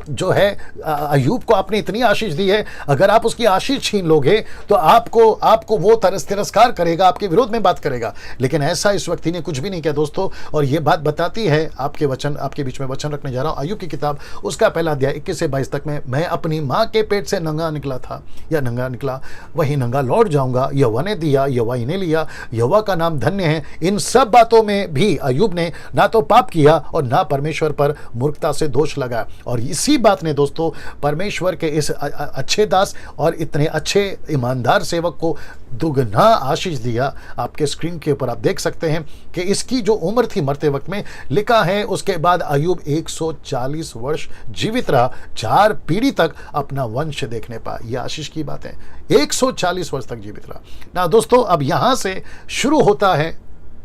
S1: जो है अय्यूब को आपने इतनी आशीष दी है, अगर आप उसकी आशीष छीन लोगे तो आपको वो तिरस्कार करेगा, आपके विरोध में बात करेगा। लेकिन ऐसा इस व्यक्ति ने कुछ भी नहीं किया दोस्तों। और ये बात बताती है, आपके बीच में वचन रखने जा रहा हूं, अय्यूब की किताब उसका पहला अध्याय 21 से 22 तक में, मैं अपनी माँ के पेट से नंगा निकला था या नंगा निकला, वही नंगा लौट जाऊंगा, यहोवा ने दिया, यहोवा ही ने लिया, यहोवा का नाम धन्य है। इन सब बातों में भी अय्यूब ने ना तो पाप किया और ना परमेश्वर पर मूर्खता से दोष लगाया। और इसी बात ने दोस्तों परमेश्वर के इस अच्छे दास और इतने अच्छे ईमानदार सेवक को दुगना आशीष दिया। आपके स्क्रीन के ऊपर आप देख सकते हैं कि इसकी जो उम्र थी मरते वक्त में, लिखा है उसके बाद अय्यूब 140 वर्ष जीवित रहा, 4 पीढ़ी तक अपना वंश देखने पाया। यह आशीष की बात है, 140 वर्ष तक जीवित रहा ना दोस्तों। अब यहां से शुरू होता है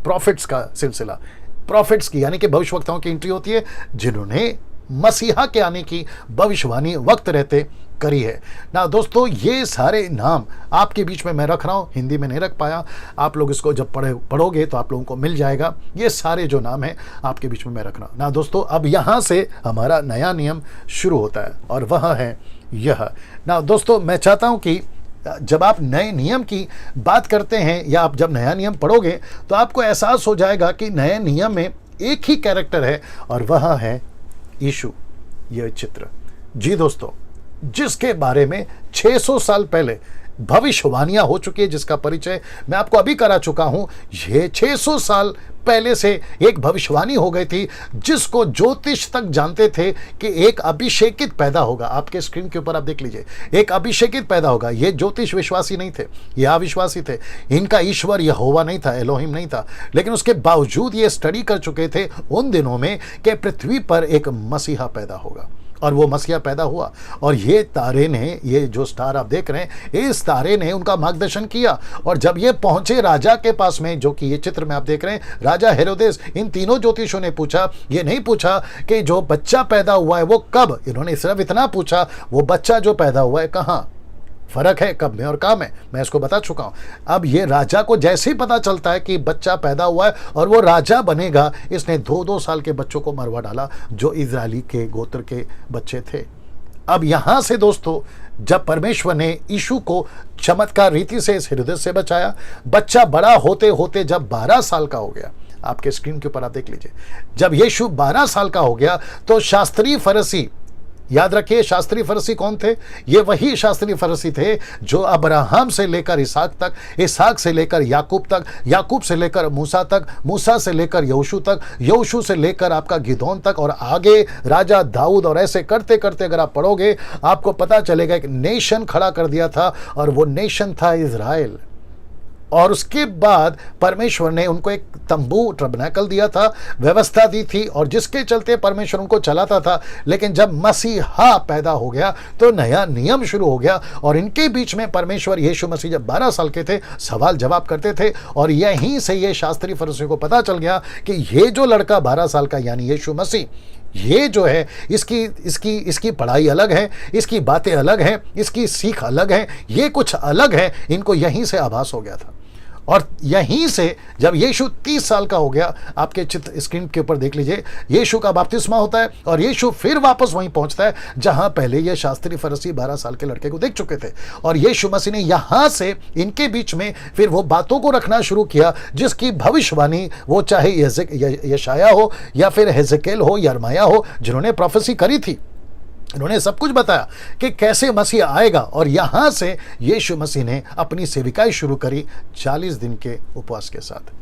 S1: प्रॉफिट्स का सिलसिला। प्रॉफिट्स की यानी कि भविष्यवक्ताओं की एंट्री होती है, जिन्होंने मसीहा के आने की भविष्यवाणी वक्त रहते करी है ना दोस्तों। ये सारे नाम आपके बीच में मैं रख रहा हूं, हिंदी में नहीं रख पाया, आप लोग इसको जब पढ़ोगे तो आप लोगों को मिल जाएगा। ये सारे जो नाम हैं आपके बीच में मैं रख रहा हूं ना दोस्तों। अब यहां से हमारा नया नियम शुरू होता है और वह है यह ना दोस्तों। मैं चाहता हूं कि जब आप नए नियम की बात करते हैं या आप जब नया नियम पढ़ोगे तो आपको एहसास हो जाएगा कि नए नियम में एक ही कैरेक्टर है और वह है यीशु। यह चित्र, जी दोस्तों, जिसके बारे में 600 साल पहले भविष्यवाणियां हो चुकी है, जिसका परिचय मैं आपको अभी करा चुका हूं। ये 600 साल पहले से एक भविष्यवाणी हो गई थी, जिसको ज्योतिष तक जानते थे कि एक अभिषेकित पैदा होगा। आपके स्क्रीन के ऊपर आप देख लीजिए, एक अभिषेकित पैदा होगा। ये ज्योतिष विश्वासी नहीं थे, ये अविश्वासी थे। इनका ईश्वर यहोवा नहीं था, एलोहिम नहीं था, लेकिन उसके बावजूद ये स्टडी कर चुके थे उन दिनों में कि पृथ्वी पर एक मसीहा पैदा होगा। और वो मसीहा पैदा हुआ और ये तारे ने, ये जो स्टार आप देख रहे हैं, इस तारे ने उनका मार्गदर्शन किया। और जब ये पहुंचे राजा के पास में, जो कि ये चित्र में आप देख रहे हैं, राजा हेरोदेस, इन तीनों ज्योतिषों ने पूछा, ये नहीं पूछा कि जो बच्चा पैदा हुआ है वो कब, इन्होंने सिर्फ इतना पूछा वो बच्चा जो पैदा हुआ है कहाँ। फर्क है कब में और कहाँ में, मैं इसको बता चुका हूं। अब ये राजा को जैसे ही पता चलता है कि बच्चा पैदा हुआ है और वो राजा बनेगा, इसने 2-2 साल के बच्चों को मरवा डाला जो इजरायली के गोत्र के बच्चे थे। अब यहां से दोस्तों, जब परमेश्वर ने यीशु को चमत्कार रीति से इस हृदय से बचाया, बच्चा बड़ा होते होते जब 12 साल का हो गया, आपके स्क्रीन के ऊपर आप देख लीजिए, जब यीशु 12 साल का हो गया तो शास्त्री फरीसी, याद रखिए शास्त्री फरीसी कौन थे, ये वही शास्त्री फरीसी थे जो अब्राहम से लेकर इसहाक तक, इसहाक से लेकर याकूब तक, याकूब से लेकर मूसा तक, मूसा से लेकर यहोशू तक, यहोशू से लेकर आपका गिदोन तक और आगे राजा दाऊद, और ऐसे करते करते अगर आप पढ़ोगे आपको पता चलेगा एक नेशन खड़ा कर दिया था और वो नेशन था इजराइल। और उसके बाद परमेश्वर ने उनको एक तंबू टबरनेकल दिया था, व्यवस्था दी थी, और जिसके चलते परमेश्वर उनको चलाता था। लेकिन जब मसीहा पैदा हो गया तो नया नियम शुरू हो गया और इनके बीच में परमेश्वर यीशु मसीह जब 12 साल के थे सवाल जवाब करते थे। और यहीं से ये शास्त्री फरीसियों को पता चल गया कि ये जो लड़का 12 साल का यानी यीशु मसीह, ये जो है इसकी पढ़ाई अलग है, इसकी बातें अलग हैं, इसकी सीख अलग है, ये कुछ अलग है। इनको यहीं से आभास हो गया था। और यहीं से जब यीशु 30 साल का हो गया, आपके चित्र स्क्रीन के ऊपर देख लीजिए, यीशु का बपतिस्मा होता है और यीशु फिर वापस वहीं पहुंचता है जहां पहले ये शास्त्री फरीसी 12 साल के लड़के को देख चुके थे। और यीशु मसीह ने यहां से इनके बीच में फिर वो बातों को रखना शुरू किया जिसकी भविष्यवाणी, वो चाहे यशाया हो या फिर हेजकेल हो, यर्माया हो, जिन्होंने प्रोफेसी करी थी। इन्होंने सब कुछ बताया कि कैसे मसीह आएगा। और यहां से यीशु मसीह ने अपनी सेविकाई शुरू करी 40 दिन के उपवास के साथ।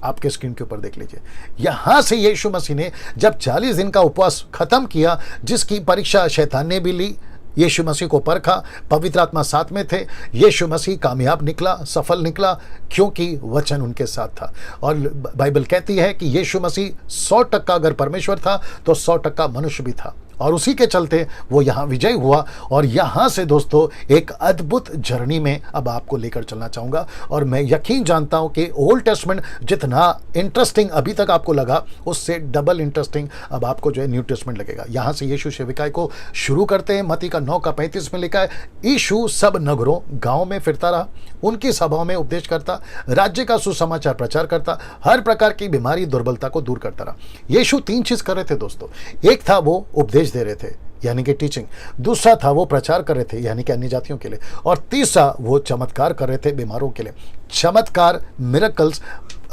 S1: आपके स्क्रीन के ऊपर देख लीजिए, यहां से यीशु मसीह ने जब 40 दिन का उपवास खत्म किया, जिसकी परीक्षा शैतान ने भी ली, यीशु मसीह को परखा, पवित्र आत्मा साथ में थे, यीशु मसीह कामयाब निकला, सफल निकला, क्योंकि वचन उनके साथ था। और बाइबल कहती है कि यीशु मसीह 100% अगर परमेश्वर था तो 100% मनुष्य भी था। और उसी के चलते वो यहाँ विजय हुआ। और यहाँ से दोस्तों एक अद्भुत जर्नी में अब आपको लेकर चलना चाहूँगा। और मैं यकीन जानता हूँ कि ओल्ड टेस्टमेंट जितना इंटरेस्टिंग अभी तक आपको लगा, उससे डबल इंटरेस्टिंग अब आपको जो है न्यू टेस्टमेंट लगेगा। यहाँ से यीशु सेविकाई को शुरू करते हैं। मत्ती का 9:35 में लिखा है, यीशु सब नगरों गाँव में फिरता रहा, उनकी सभाओं में उपदेश करता, राज्य का सुसमाचार प्रचार करता, हर प्रकार की बीमारी दुर्बलता को दूर करता रहा। यीशु 3 चीज़ कर रहे थे दोस्तों। एक था वो उपदेश दे रहे थे, यानी कि टीचिंग। दूसरा था वो प्रचार कर रहे थे, यानी कि अन्य जातियों के लिए। और तीसरा वो चमत्कार कर रहे थे बीमारों के लिए। चमत्कार, मिरेकल्स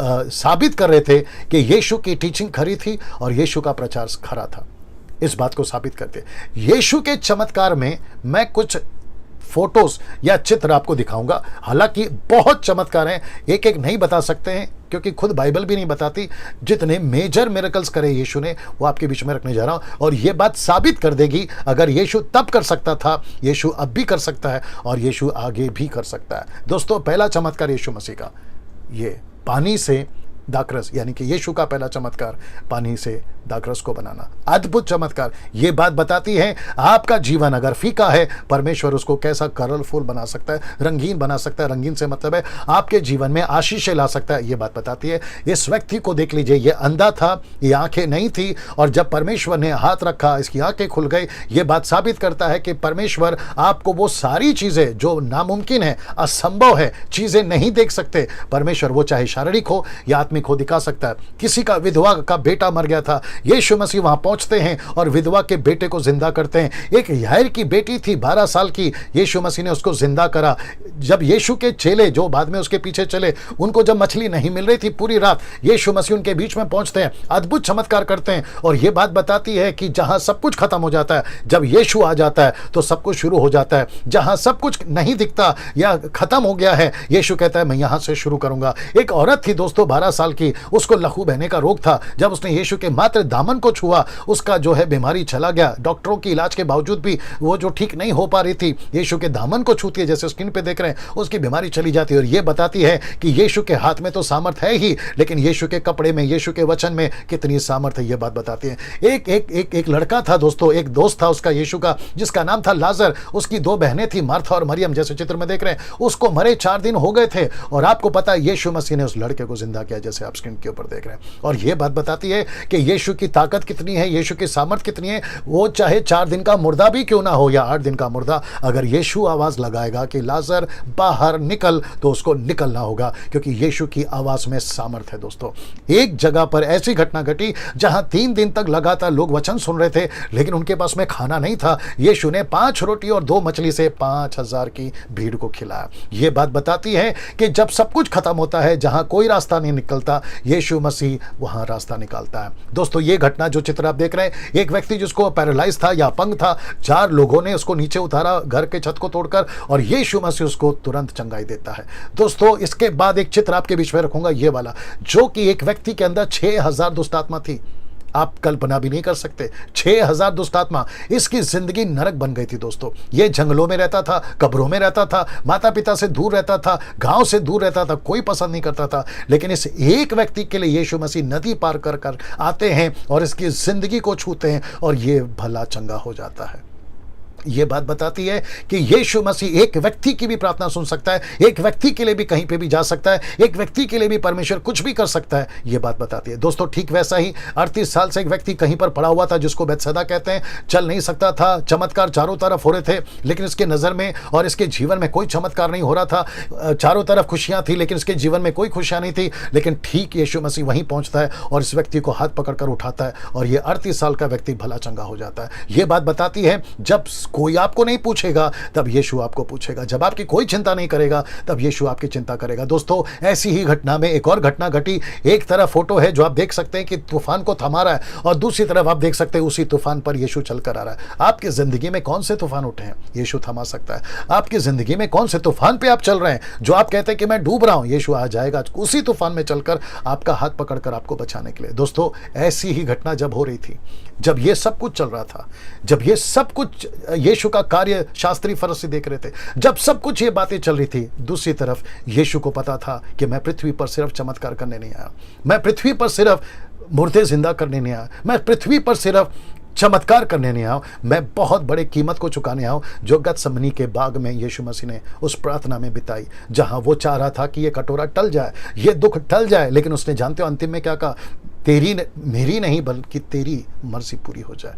S1: साबित कर रहे थे कि यीशु की टीचिंग खरी थी और यीशु का प्रचार खरा था। इस बात को साबित करते यीशु के चमत्कार में मैं कुछ फोटोज या चित्र आपको दिखाऊंगा। हालांकि बहुत चमत्कार हैं, एक एक नहीं बता सकते हैं क्योंकि खुद बाइबल भी नहीं बताती। जितने मेजर मिरेकल्स करे यीशु ने, वो आपके बीच में रखने जा रहा हूं। और ये बात साबित कर देगी, अगर यीशु तब कर सकता था, यीशु अब भी कर सकता है और यीशु आगे भी कर सकता है। दोस्तों, पहला चमत्कार यीशु मसीह का, ये पानी से दाखरस, यानी कि यीशु का पहला चमत्कार पानी से दाखरस को बनाना, अद्भुत चमत्कार। ये बात बताती है आपका जीवन अगर फीका है, परमेश्वर उसको कैसा कलरफुल बना सकता है, रंगीन बना सकता है। रंगीन से मतलब है आपके जीवन में आशीषें ला सकता है। ये बात बताती है। इस व्यक्ति को देख लीजिए, ये अंधा था, ये आंखें नहीं थी, और जब परमेश्वर ने हाथ रखा इसकी आंखें खुल गई। ये बात साबित करता है कि परमेश्वर आपको वो सारी चीजें जो नामुमकिन है, असंभव है, चीजें नहीं देख सकते, परमेश्वर वो चाहे शारीरिक हो या आत्मिक हो दिखा सकता है। किसी का विधवा का बेटा मर गया था, यीशु मसीह वहां पहुंचते हैं और विधवा के बेटे को जिंदा करते हैं। एक याईर की बेटी थी 12 साल की, यीशु मसीह ने उसको जिंदा करा। जब यीशु के चेले जो बाद में उसके पीछे चले, उनको जब मछली नहीं मिल रही थी पूरी रात, यीशु मसीह उनके बीच में पहुंचते हैं, अद्भुत चमत्कार करते हैं। और यह बात बताती है कि जहां सब कुछ खत्म हो जाता है, जब यीशु आ जाता है तो सब कुछ शुरू हो जाता है। जहां सब कुछ नहीं दिखता या खत्म हो गया है, यीशु कहता है मैं यहां से शुरू करूंगा। एक औरत थी दोस्तों 12 साल की, उसको लहू बहने का रोग था। जब उसने यीशु के मात्र दामन को छुआ, उसका जो है बीमारी चला गया। डॉक्टरों की इलाज के बावजूद भी वो जो ठीक नहीं हो पा रही थी, यीशु के दामन को छूती है, जैसे स्क्रीन पे देख रहे हैं, उसकी बीमारी चली जाती है। और ये बताती है कि यीशु के हाथ में तो सामर्थ है ही, लेकिन यीशु के कपड़े में, यीशु के वचन में कितनी सामर्थ है, ये बात बताती है। एक एक एक एक लड़का था दोस्तों, एक दोस्त था उसका यीशु का, जिसका नाम था लाजर। उसकी 2 बहनें थी, मार्था और मरियम, जैसे चित्र में देख रहे हैं। उसको मरे 4 दिन हो गए थे, और आपको पता है यीशु मसीह ने उस लड़के को जिंदा किया, जैसे आप स्क्रीन के ऊपर देख रहे हैं। और ये बात बताती है कि यीशु की ताकत कितनी है, यीशु की सामर्थ कितनी है। वो चाहे 4 दिन का मुर्दा भी क्यों ना हो या 8 दिन का मुर्दा, अगर यीशु आवाज लगाएगा कि लाजर बाहर निकल, तो उसको निकलना होगा, क्योंकि यीशु की आवाज में सामर्थ है। दोस्तों, एक जगह पर ऐसी घटना घटी जहां 3 दिन तक लगातार लोग वचन सुन रहे थे, लेकिन उनके पास में खाना नहीं था। यीशु ने 5 रोटी और 2 मछली से 5000 की भीड़ को खिलाया। यह बात बताती है कि जब सब कुछ खत्म होता है, जहां कोई रास्ता नहीं निकलता, यीशु मसीह वहां रास्ता निकालता है। दोस्तों, ये घटना जो चित्र आप देख रहे हैं, एक व्यक्ति जिसको पैरालाइज था या अपंग था, 4 लोगों ने उसको नीचे उतारा घर के छत को तोड़कर, और यीशु मसीह उसको तुरंत चंगाई देता है। दोस्तों, इसके बाद एक चित्र आपके बीच में रखूंगा, ये वाला, जो कि एक व्यक्ति के अंदर 6000 दुष्ट आत्मा थी। आप कल्पना भी नहीं कर सकते, 6000 दुष्ट आत्मा। इसकी जिंदगी नरक बन गई थी दोस्तों। ये जंगलों में रहता था, कब्रों में रहता था, माता पिता से दूर रहता था, गांव से दूर रहता था, कोई पसंद नहीं करता था। लेकिन इस एक व्यक्ति के लिए यीशु मसीह नदी पार कर कर आते हैं और इसकी जिंदगी को छूते हैं, और ये भला चंगा हो जाता है। यह बात बताती है कि यीशु मसीह एक व्यक्ति की भी प्रार्थना सुन सकता है, एक व्यक्ति के लिए भी कहीं पे भी जा सकता है, एक व्यक्ति के लिए भी परमेश्वर कुछ भी कर सकता है। यह बात बताती है। दोस्तों, ठीक वैसा ही 38 साल से एक व्यक्ति कहीं पर पड़ा हुआ था, जिसको बैतसैदा कहते हैं, चल नहीं सकता था। चमत्कार चारों तरफ हो रहे थे, लेकिन इसके नजर में और इसके जीवन में कोई चमत्कार नहीं हो रहा था। चारों तरफ खुशियां थी, लेकिन इसके जीवन में कोई खुशियां नहीं थी। लेकिन ठीक यीशु मसीह वहीं पहुंचता है और इस व्यक्ति को हाथ पकड़कर उठाता है, और यह 38 साल का व्यक्ति भला चंगा हो जाता है। यह बात बताती है, जब कोई आपको नहीं पूछेगा, तब यीशु आपको पूछेगा। जब आपकी कोई चिंता नहीं करेगा, तब यीशु आपकी चिंता करेगा। दोस्तों, ऐसी ही घटना में एक और घटना घटी। एक तरफ फोटो है जो आप देख सकते हैं कि तूफान को थमा रहा है, और दूसरी तरफ आप देख सकते हैं उसी तूफान पर यीशु चलकर आ रहा है। आपकी जिंदगी में कौन से तूफान उठे हैं, यीशु थमा सकता है। आपकी जिंदगी में कौन से तूफान पे आप चल रहे हैं, जो आप कहते हैं कि मैं डूब रहा हूं, यीशु आ जाएगा उसी तूफान में चलकर आपका हाथ पकड़कर आपको बचाने के लिए। दोस्तों, ऐसी ही घटना जब हो रही थी, जब ये सब कुछ चल रहा था, जब ये सब कुछ यीशु का कार्य शास्त्री फरीसी देख रहे थे, जब सब कुछ ये बातें चल रही थी, दूसरी तरफ यीशु को पता था कि मैं पृथ्वी पर सिर्फ चमत्कार करने नहीं आया, मैं पृथ्वी पर सिर्फ मुर्दे जिंदा करने नहीं आया, मैं पृथ्वी पर सिर्फ चमत्कार करने नहीं आया, मैं बहुत बड़े कीमत को चुकाने आया, जो गतसमनी के बाग में यीशु मसीह ने उस प्रार्थना में बिताई, जहां वो चाह रहा था कि ये कटोरा टल जाए, ये दुख टल जाए, लेकिन उसने जानते हो अंतिम में क्या कहा, मेरी नहीं बल्कि तेरी मर्जी पूरी हो जाए,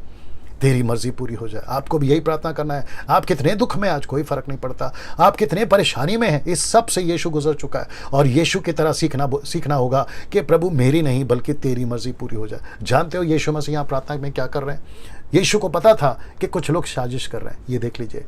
S1: तेरी मर्जी पूरी हो जाए। आपको भी यही प्रार्थना करना है। आप कितने दुख में, आज कोई फर्क नहीं पड़ता, आप कितने परेशानी में हैं, इस सब से यीशु गुजर चुका है, और यीशु की तरह सीखना होगा कि प्रभु मेरी नहीं बल्कि तेरी मर्जी पूरी हो जाए। जानते हो यीशु मसीह यहाँ प्रार्थना में क्या कर रहे हैं? यीशु को पता था कि कुछ लोग साजिश कर रहे हैं। ये देख लीजिए,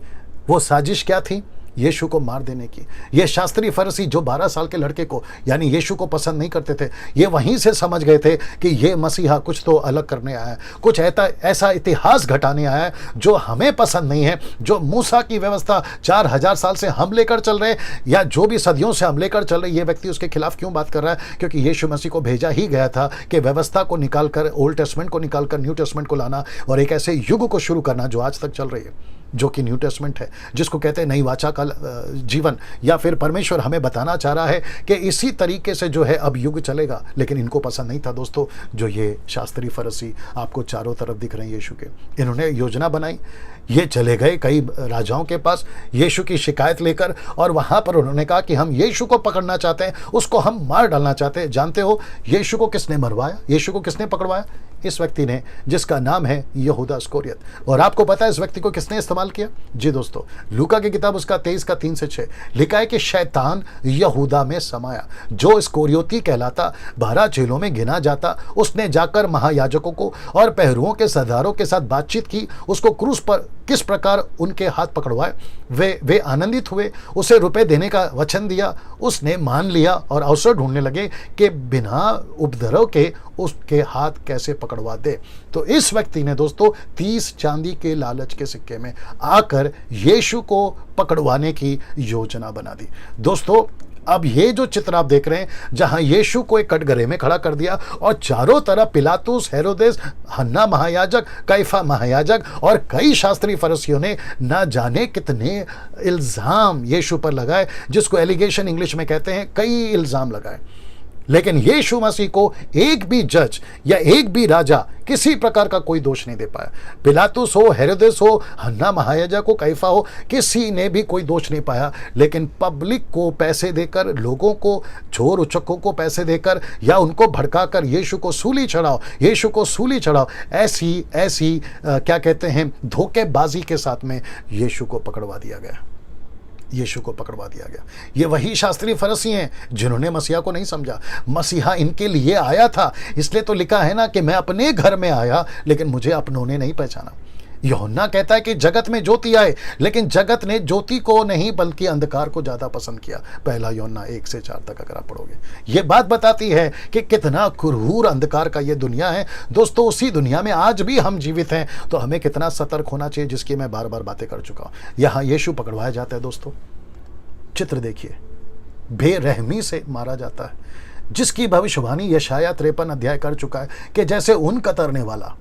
S1: वो साजिश क्या थी? यीशु को मार देने की। ये शास्त्री फरीसी जो 12 साल के लड़के को यानी यीशु को पसंद नहीं करते थे, ये वहीं से समझ गए थे कि ये मसीहा कुछ तो अलग करने आया है, कुछ ऐसा इतिहास घटाने आया है जो हमें पसंद नहीं है, जो मूसा की व्यवस्था 4000 साल से हम लेकर चल रहे हैं, या जो भी सदियों से हम लेकर चल रहे, ये व्यक्ति उसके खिलाफ क्यों बात कर रहा है? क्योंकि यीशु मसीह को भेजा ही गया था कि व्यवस्था को निकालकर, ओल्ड टेस्टमेंट को निकालकर न्यू टेस्टमेंट को लाना और एक ऐसे युग को शुरू करना जो आज तक चल रही है, जो कि न्यू टेस्टमेंट है, जिसको कहते हैं नई वाचा का जीवन। या फिर परमेश्वर हमें बताना चाह रहा है कि इसी तरीके से जो है अब युग चलेगा। लेकिन इनको पसंद नहीं था दोस्तों, जो ये शास्त्री फरीसी आपको चारों तरफ दिख रहे हैं यीशु के। इन्होंने योजना बनाई, ये चले गए कई राजाओं के पास यीशु की शिकायत लेकर, और वहां पर उन्होंने कहा कि हम यीशु को पकड़ना चाहते हैं, उसको हम मार डालना चाहते हैं। जानते हो यीशु को किसने मरवाया? यीशु को किसने पकड़वाया? इस व्यक्ति ने, जिसका नाम है यहूदा इस्करियोत। और आपको पता है इस व्यक्ति को किसने इस्तेमाल किया? जी दोस्तों, लूका की किताब उसका 23 का 3 से 6 लिखा है कि शैतान यहूदा में समाया, जो इस्करियोती कहलाता, 12 चेलों में गिना जाता। उसने जाकर महायाजकों को और पहरुओं के सरदारों के साथ बातचीत की, उसको क्रूस पर किस प्रकार उनके हाथ पकड़वाए। वे आनंदित हुए, उसे रुपए देने का वचन दिया, उसने मान लिया और अवसर ढूंढने लगे कि बिना उपद्रव के उसके हाथ कैसे पकड़वा दे। तो इस व्यक्ति ने दोस्तों 30 चांदी के लालच के सिक्के में आकर यीशु को पकड़वाने की योजना बना दी। दोस्तों अब ये जो चित्र आप देख रहे हैं, जहां यीशु को एक कटघरे में खड़ा कर दिया और चारों तरफ पिलातुस, हेरोदेस, हन्ना महायाजक, कैफा महायाजक और कई शास्त्री फरीसियों ने ना जाने कितने इल्जाम यीशु पर लगाए, जिसको एलिगेशन इंग्लिश में कहते हैं, कई इल्जाम लगाए। लेकिन यीशु मसीह को एक भी जज या एक भी राजा किसी प्रकार का कोई दोष नहीं दे पाया। पिलातुस हो, हेरोदेस हो, हन्ना महायाजक हो, कैफा हो, किसी ने भी कोई दोष नहीं पाया। लेकिन पब्लिक को पैसे देकर, लोगों को, चोर उचक्कों को पैसे देकर या उनको भड़काकर यीशु को सूली चढ़ाओ, यीशु को सूली चढ़ाओ, ऐसी क्या कहते हैं, धोखेबाजी के साथ में यीशु को पकड़वा दिया गया। यीशु को पकड़वा दिया गया। ये वही शास्त्री फरीसी हैं जिन्होंने मसीहा को नहीं समझा। मसीहा इनके लिए आया था, इसलिए तो लिखा है ना कि मैं अपने घर में आया लेकिन मुझे अपनों ने नहीं पहचाना। यूहन्ना कहता है कि जगत में ज्योति आए, लेकिन जगत ने ज्योति को नहीं बल्कि अंधकार को ज्यादा पसंद किया। पहला यूहन्ना 1 से 4 तक अगर आप पढ़ोगे, ये बात बताती है कि कितना क्रूर अंधकार का ये दुनिया है। दोस्तों उसी दुनिया में आज भी हम जीवित हैं, तो हमें कितना सतर्क होना चाहिए, जिसकी मैं बार बार बातें कर चुका हूं। यहां यीशु पकड़वाया जाता है। दोस्तों चित्र देखिए, बेरहमी से मारा जाता है, जिसकी भविष्यवाणी यशाया 53 अध्याय कर चुका है कि जैसे ऊन कतरने वाला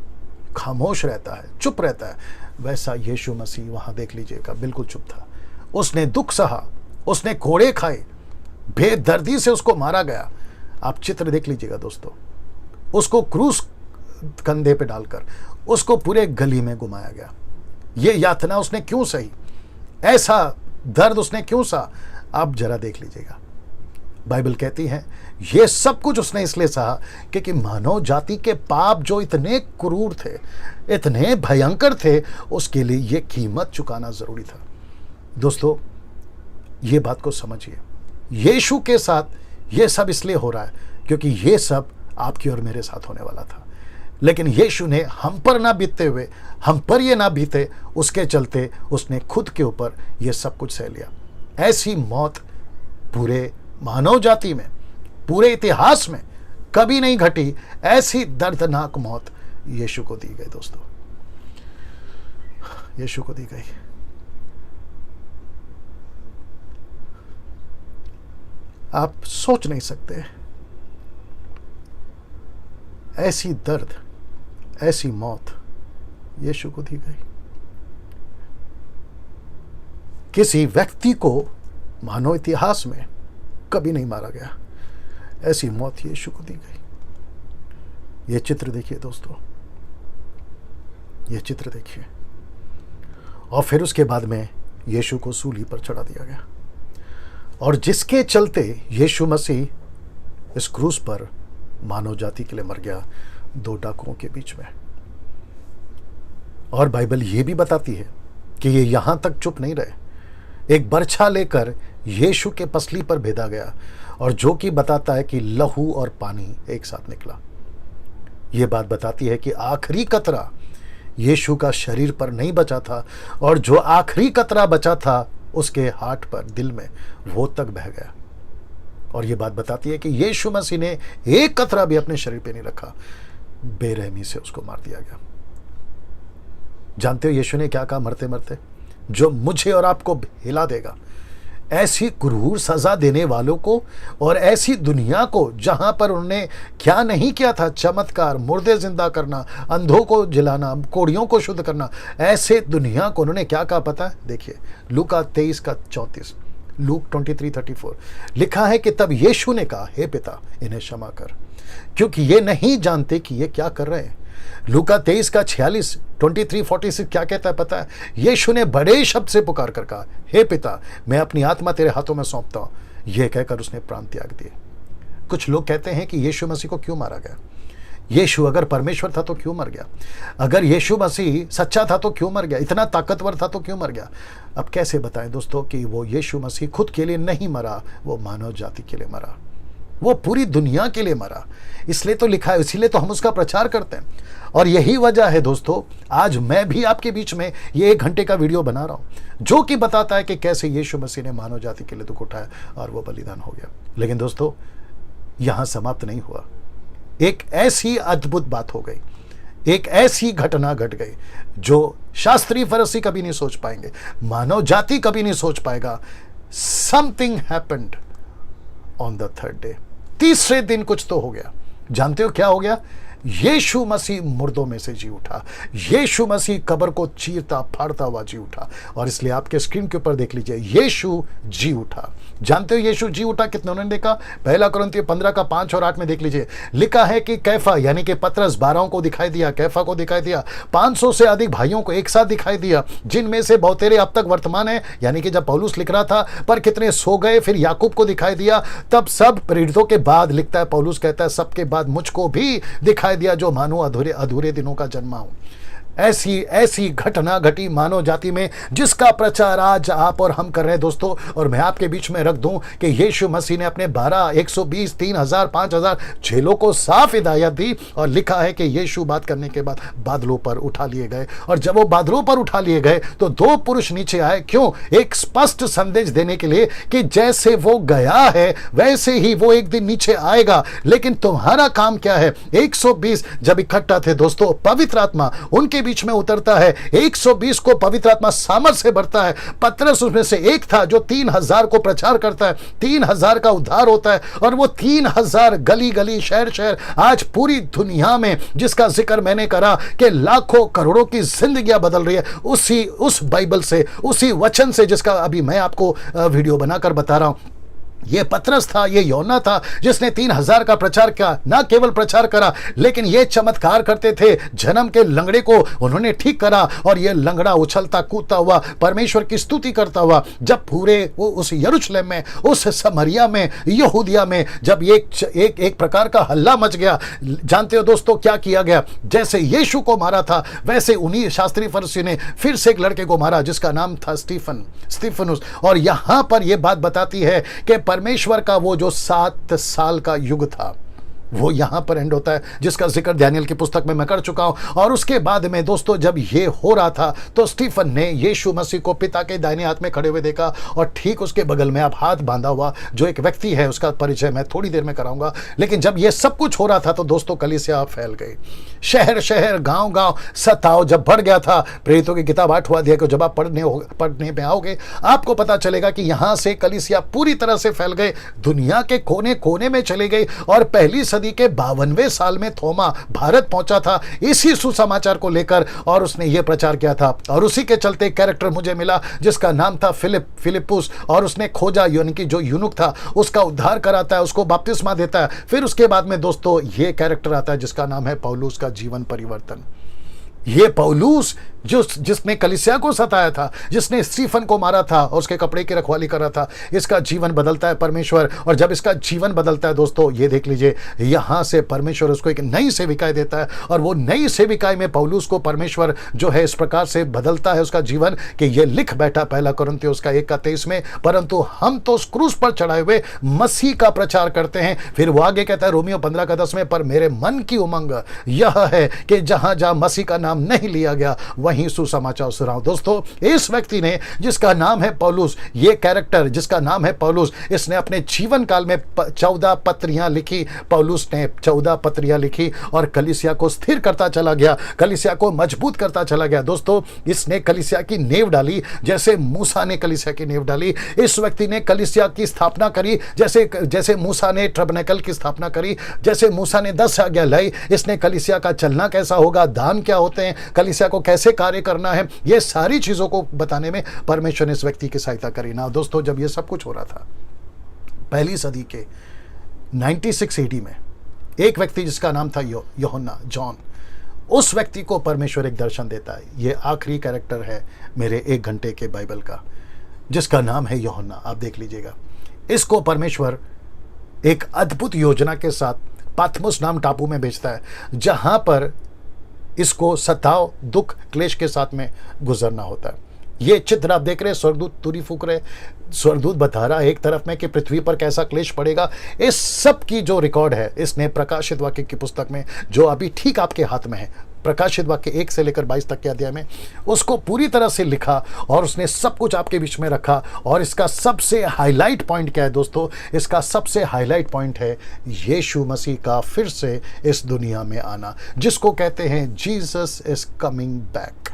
S1: खामोश रहता है, चुप रहता है, वैसा यीशु मसीह वहां देख लीजिएगा बिल्कुल चुप था। उसने दुख सहा, उसने कोड़े खाए, बेदर्दी से उसको मारा गया। आप चित्र देख लीजिएगा दोस्तों, उसको क्रूस कंधे पे डालकर उसको पूरे गली में घुमाया गया। ये यातना उसने क्यों सही, ऐसा दर्द उसने क्यों सहा, आप जरा देख लीजिएगा। बाइबल कहती है ये सब कुछ उसने इसलिए सहा क्योंकि मानव जाति के पाप जो इतने क्रूर थे, इतने भयंकर थे, उसके लिए ये कीमत चुकाना जरूरी था। दोस्तों ये बात को समझिए, यीशु के साथ ये सब इसलिए हो रहा है क्योंकि ये सब आपकी और मेरे साथ होने वाला था। लेकिन यीशु ने हम पर ना बीतते हुए, हम पर ये ना बीते, उसके चलते उसने खुद के ऊपर ये सब कुछ सह लिया। ऐसी मौत पूरे मानव जाति में, पूरे इतिहास में कभी नहीं घटी। ऐसी दर्दनाक मौत यीशु को दी गई। दोस्तों यीशु को दी गई। आप सोच नहीं सकते, ऐसी दर्द, ऐसी मौत यीशु को दी गई। किसी व्यक्ति को मानव इतिहास में कभी नहीं मारा गया, ऐसी मौत यीशु को दी गई। ये चित्र देखिए दोस्तों, ये चित्र देखिए। और फिर उसके बाद में यीशु को सूली पर चढ़ा दिया गया, और जिसके चलते यीशु मसीह इस क्रूस पर मानव जाति के लिए मर गया, 2 डाकुओं के बीच में। और बाइबल ये भी बताती है कि ये यहां तक चुप नहीं रहे, एक बर्छा लेकर यीशु के पसली पर भेदा गया, और जो कि बताता है कि लहू और पानी एक साथ निकला। यह बात बताती है कि आखिरी कतरा यीशु का शरीर पर नहीं बचा था और जो आखिरी कतरा बचा था उसके हार्ट पर, दिल में, वो तक बह गया। और ये बात बताती है कि यीशु मसीह ने एक कतरा भी अपने शरीर पे नहीं रखा, बेरहमी से उसको मार दिया गया। जानते हो यीशु ने क्या कहा मरते मरते? जो मुझे और आपको हिला देगा, ऐसी क्रूर सजा देने वालों को और ऐसी दुनिया को जहां पर उन्होंने क्या नहीं किया था, चमत्कार, मुर्दे जिंदा करना, अंधों को जिलाना, कोढ़ियों को शुद्ध करना, ऐसे दुनिया को उन्होंने क्या कहा पता है? देखिए लूका 23:34, लूक 23:34 लिखा है कि तब यीशु ने कहा, हे पिता इन्हें क्षमा कर, क्योंकि ये नहीं जानते कि ये क्या कर रहे हैं। लूका 23:46, 23:46 क्या कहता है पता है? यीशु ने बड़े शब्द से पुकार कर कहा, हे पिता मैं अपनी आत्मा तेरे हाथों में सौंपता हूं। यह कहकर उसने प्राण त्याग दिए। कुछ लोग कहते हैं कि यीशु मसीह को क्यों मारा गया? यीशु अगर परमेश्वर था तो क्यों मर गया? अगर यीशु मसीह सच्चा था तो क्यों मर गया? इतना ताकतवर था तो क्यों मर गया? अब कैसे बताएं दोस्तों कि वो यीशु मसीह खुद के लिए नहीं मरा, वो मानव जाति के लिए मरा, वो पूरी दुनिया के लिए मरा। इसलिए तो लिखा है, इसीलिए तो हम उसका प्रचार करते हैं। और यही वजह है दोस्तों, आज मैं भी आपके बीच में ये 1 घंटे का वीडियो बना रहा हूं जो कि बताता है कि कैसे यीशु मसीह ने मानव जाति के लिए दुख उठाया और वो बलिदान हो गया। लेकिन दोस्तों यहां समाप्त नहीं हुआ। एक ऐसी अद्भुत बात हो गई, एक ऐसी घटना घट गई जो शास्त्री फरीसी कभी नहीं सोच पाएंगे, मानव जाति कभी नहीं सोच पाएगा। Something happened on the 3rd day. तीसरे दिन कुछ तो हो गया। जानते हो क्या हो गया? यीशु मसीह मुर्दों में से जी उठा। यीशु मसीह कब्र को चीरता फाड़ता हुआ जी उठा। और इसलिए आपके स्क्रीन के ऊपर देख लीजिए, यीशु जी उठा। जानते हो यीशु जी उठा कितने उन्होंने देखा? 1 कुरिन्थियों 15:5 और 8 में देख लीजिए, लिखा है कि कैफा यानी कि पतरस 12 को दिखाई दिया, कैफा को दिखाई दिया, 500 से अधिक भाइयों को एक साथ दिखाई दिया, जिनमें से बहुतेरे अब तक वर्तमान है, यानी कि जब पौलुस लिख रहा था, पर कितने सो गए। फिर याकूब को दिखाई दिया। तब सब प्रेरितों के बाद लिखता है, पौलुस कहता है, सबके बाद मुझको भी दिखाई दिया जो मानो अधूरे अधूरे दिनों का जन्मा हूं। ऐसी ऐसी घटना घटी मानव जाति में जिसका प्रचार आज आप और हम कर रहे हैं दोस्तों। और मैं आपके बीच में रख दूं कि यीशु मसीह ने अपने 12, 120, 3000, 5000 चेलों को साफ हिदायत दी। और लिखा है कि यीशु बात करने के बाद बादलों पर उठा लिए गए। और जब वो बादलों पर उठा लिए गए तो 2 पुरुष नीचे आए। क्यों? एक स्पष्ट संदेश देने के लिए कि जैसे वो गया है वैसे ही वो एक दिन नीचे आएगा। लेकिन तुम्हारा काम क्या है? 120 जब इकट्ठा थे दोस्तों, पवित्र आत्मा उनके बीच में उतरता है। 120 को पवित्र आत्मा सामर्थ से भरता है। पतरस उसमें से एक था जो 3000 को प्रचार करता है। 3000 का उद्धार होता है। और वो 3000 गली गली, शहर शहर, आज पूरी दुनिया में जिसका जिक्र मैंने करा कि लाखों करोड़ों की जिंदगियां बदल रही है, उस बाइबल से, उसी वचन से जिसका अभी मैं आपको वीडियो बनाकर बता रहा हूं। ये पतरस था, ये योना था जिसने 3000 का प्रचार किया। ना केवल प्रचार करा लेकिन ये चमत्कार करते थे। जन्म के लंगड़े को उन्होंने ठीक करा और ये लंगड़ा उछलता कूदता हुआ परमेश्वर की स्तुति करता हुआ जब पूरे वो उस यरूशलेम में, उस समरिया में, यहूदिया में जब एक प्रकार का हल्ला मच गया। जानते हो दोस्तों क्या किया गया? जैसे यीशु को मारा था वैसे उन्हीं शास्त्री फरीसी ने फिर से एक लड़के को मारा जिसका नाम था स्टीफनुस। और यहां पर यह बात बताती है कि परमेश्वर का वो जो 7 साल का युग था वो यहां पर एंड होता है, जिसका जिक्र दानियेल की पुस्तक में मैं कर चुका हूं। और उसके बाद में दोस्तों जब ये हो रहा था तो स्टीफन ने यीशु मसीह को पिता के दाहिने हाथ में खड़े हुए देखा और ठीक उसके बगल में अब हाथ बांधा हुआ जो एक व्यक्ति है, उसका परिचय मैं थोड़ी देर में कराऊंगा। लेकिन जब ये सब कुछ हो रहा था तो दोस्तों कलीसिया फैल गई। शहर शहर, गांव गांव सताव जब बढ़ गया था। प्रेरितों की किताब 8वां अध्याय को जब आप पढ़ने में आओगे आपको पता चलेगा कि यहां से कलीसिया पूरी तरह से फैल गए, दुनिया के कोने कोने में चले गई। और पहली सदी के 52वें साल में थोमा भारत पहुंचा था इसी सुसमाचार को लेकर और उसने यह प्रचार किया था। और उसी के चलते कैरेक्टर मुझे मिला जिसका नाम था फिलिपुस। और उसने खोजा, यानी कि जो यूनुक था उसका उद्धार कराता है, उसको बपतिस्मा देता है। फिर उसके बाद में दोस्तों ये कैरेक्टर आता है जिसका नाम है पौलुस का जीवन परिवर्तन। ये पौलुस जिसने कलीसिया को सताया था, जिसने स्टीफन को मारा था और उसके कपड़े की रखवाली कर रहा था, इसका जीवन बदलता है परमेश्वर। और जब इसका जीवन बदलता है दोस्तों ये देख लीजिए, यहां से परमेश्वर उसको एक नई सेविकाई देता है। और वो नई सेविकाई में पौलुस को परमेश्वर जो है इस प्रकार से बदलता है उसका जीवन कि ये लिख बैठा 1 कुरिन्थियों 1:23 में, परंतु हम तो उस क्रूस पर चढ़ाए हुए मसीह का प्रचार करते हैं। फिर वो आगे कहता है रोमियो 15:10 में, पर मेरे मन की उमंग यह है कि जहां जहां मसीह का नाम नाम नहीं लिया गया, वहीं सुसमाचार सुनाओ। दोस्तों, इस व्यक्ति ने, जिसका नाम है पौलुस, ये कैरेक्टर जिसका नाम है पौलुस, इसने अपने जीवन काल में 14 पत्रियां लिखी। पौलुस ने 14 पत्रियां लिखी और कलीसिया को स्थिर करता चला गया, कलीसिया को मजबूत करता चला गया। दोस्तों, इसने कलीसिया की नींव डाली जैसे मूसा ने कलीसिया की नींव डाली। इस व्यक्ति ने कलीसिया की स्थापना करी जैसे मूसा ने टबरनेकल की स्थापना करी, जैसे मूसा ने 10 आज्ञा लाई। इसने कलीसिया का चलना कैसा होगा, दान क्या होते हैं, कलीसिया को कैसे कार्य करना है, ये सारी चीजों को बताने में परमेश्वर ने इस व्यक्ति की सहायता करी ना। दोस्तों, जब ये सब कुछ हो रहा था पहली सदी के 96 AD में, एक व्यक्ति जिसका नाम था यूहन्ना, जॉन, उस व्यक्ति को परमेश्वर एक दर्शन देता है। ये आखिरी कैरेक्टर है मेरे 1 घंटे के बाइबल का, जिसका नाम है यूहन्ना। आप देख लीजिएगा, इसको परमेश्वर एक अद्भुत योजना के साथ पाथमोस नाम टापू में भेजता है, जहां पर इसको सताव, दुख, क्लेश के साथ में गुजरना होता है। ये चित्र आप देख रहे हैं, स्वर्गदूत तुरी फूक रहे, स्वर्गदूत बता रहा है एक तरफ में कि पृथ्वी पर कैसा क्लेश पड़ेगा। इस सब की जो रिकॉर्ड है, इसने प्रकाशित वाक्य की पुस्तक में, जो अभी ठीक आपके हाथ में है, प्रकाशित वाक्य 1 से लेकर 22 तक के अध्याय में, उसको पूरी तरह से लिखा और उसने सब कुछ आपके बीच में रखा। और इसका सबसे हाईलाइट पॉइंट क्या है दोस्तों? इसका सबसे हाईलाइट पॉइंट है यीशु मसीह का फिर से इस दुनिया में आना, जिसको कहते हैं Jesus is coming back.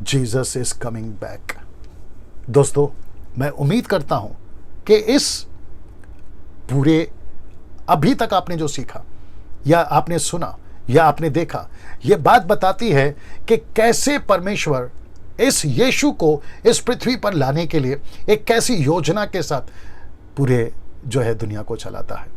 S1: Jesus is coming back. दोस्तों, मैं उम्मीद करता हूं कि इस पूरे अभी तक आपने जो सीखा या आपने सुना या आपने देखा, यह बात बताती है कि कैसे परमेश्वर इस यीशु को इस पृथ्वी पर लाने के लिए एक कैसी योजना के साथ पूरे जो है दुनिया को चलाता है।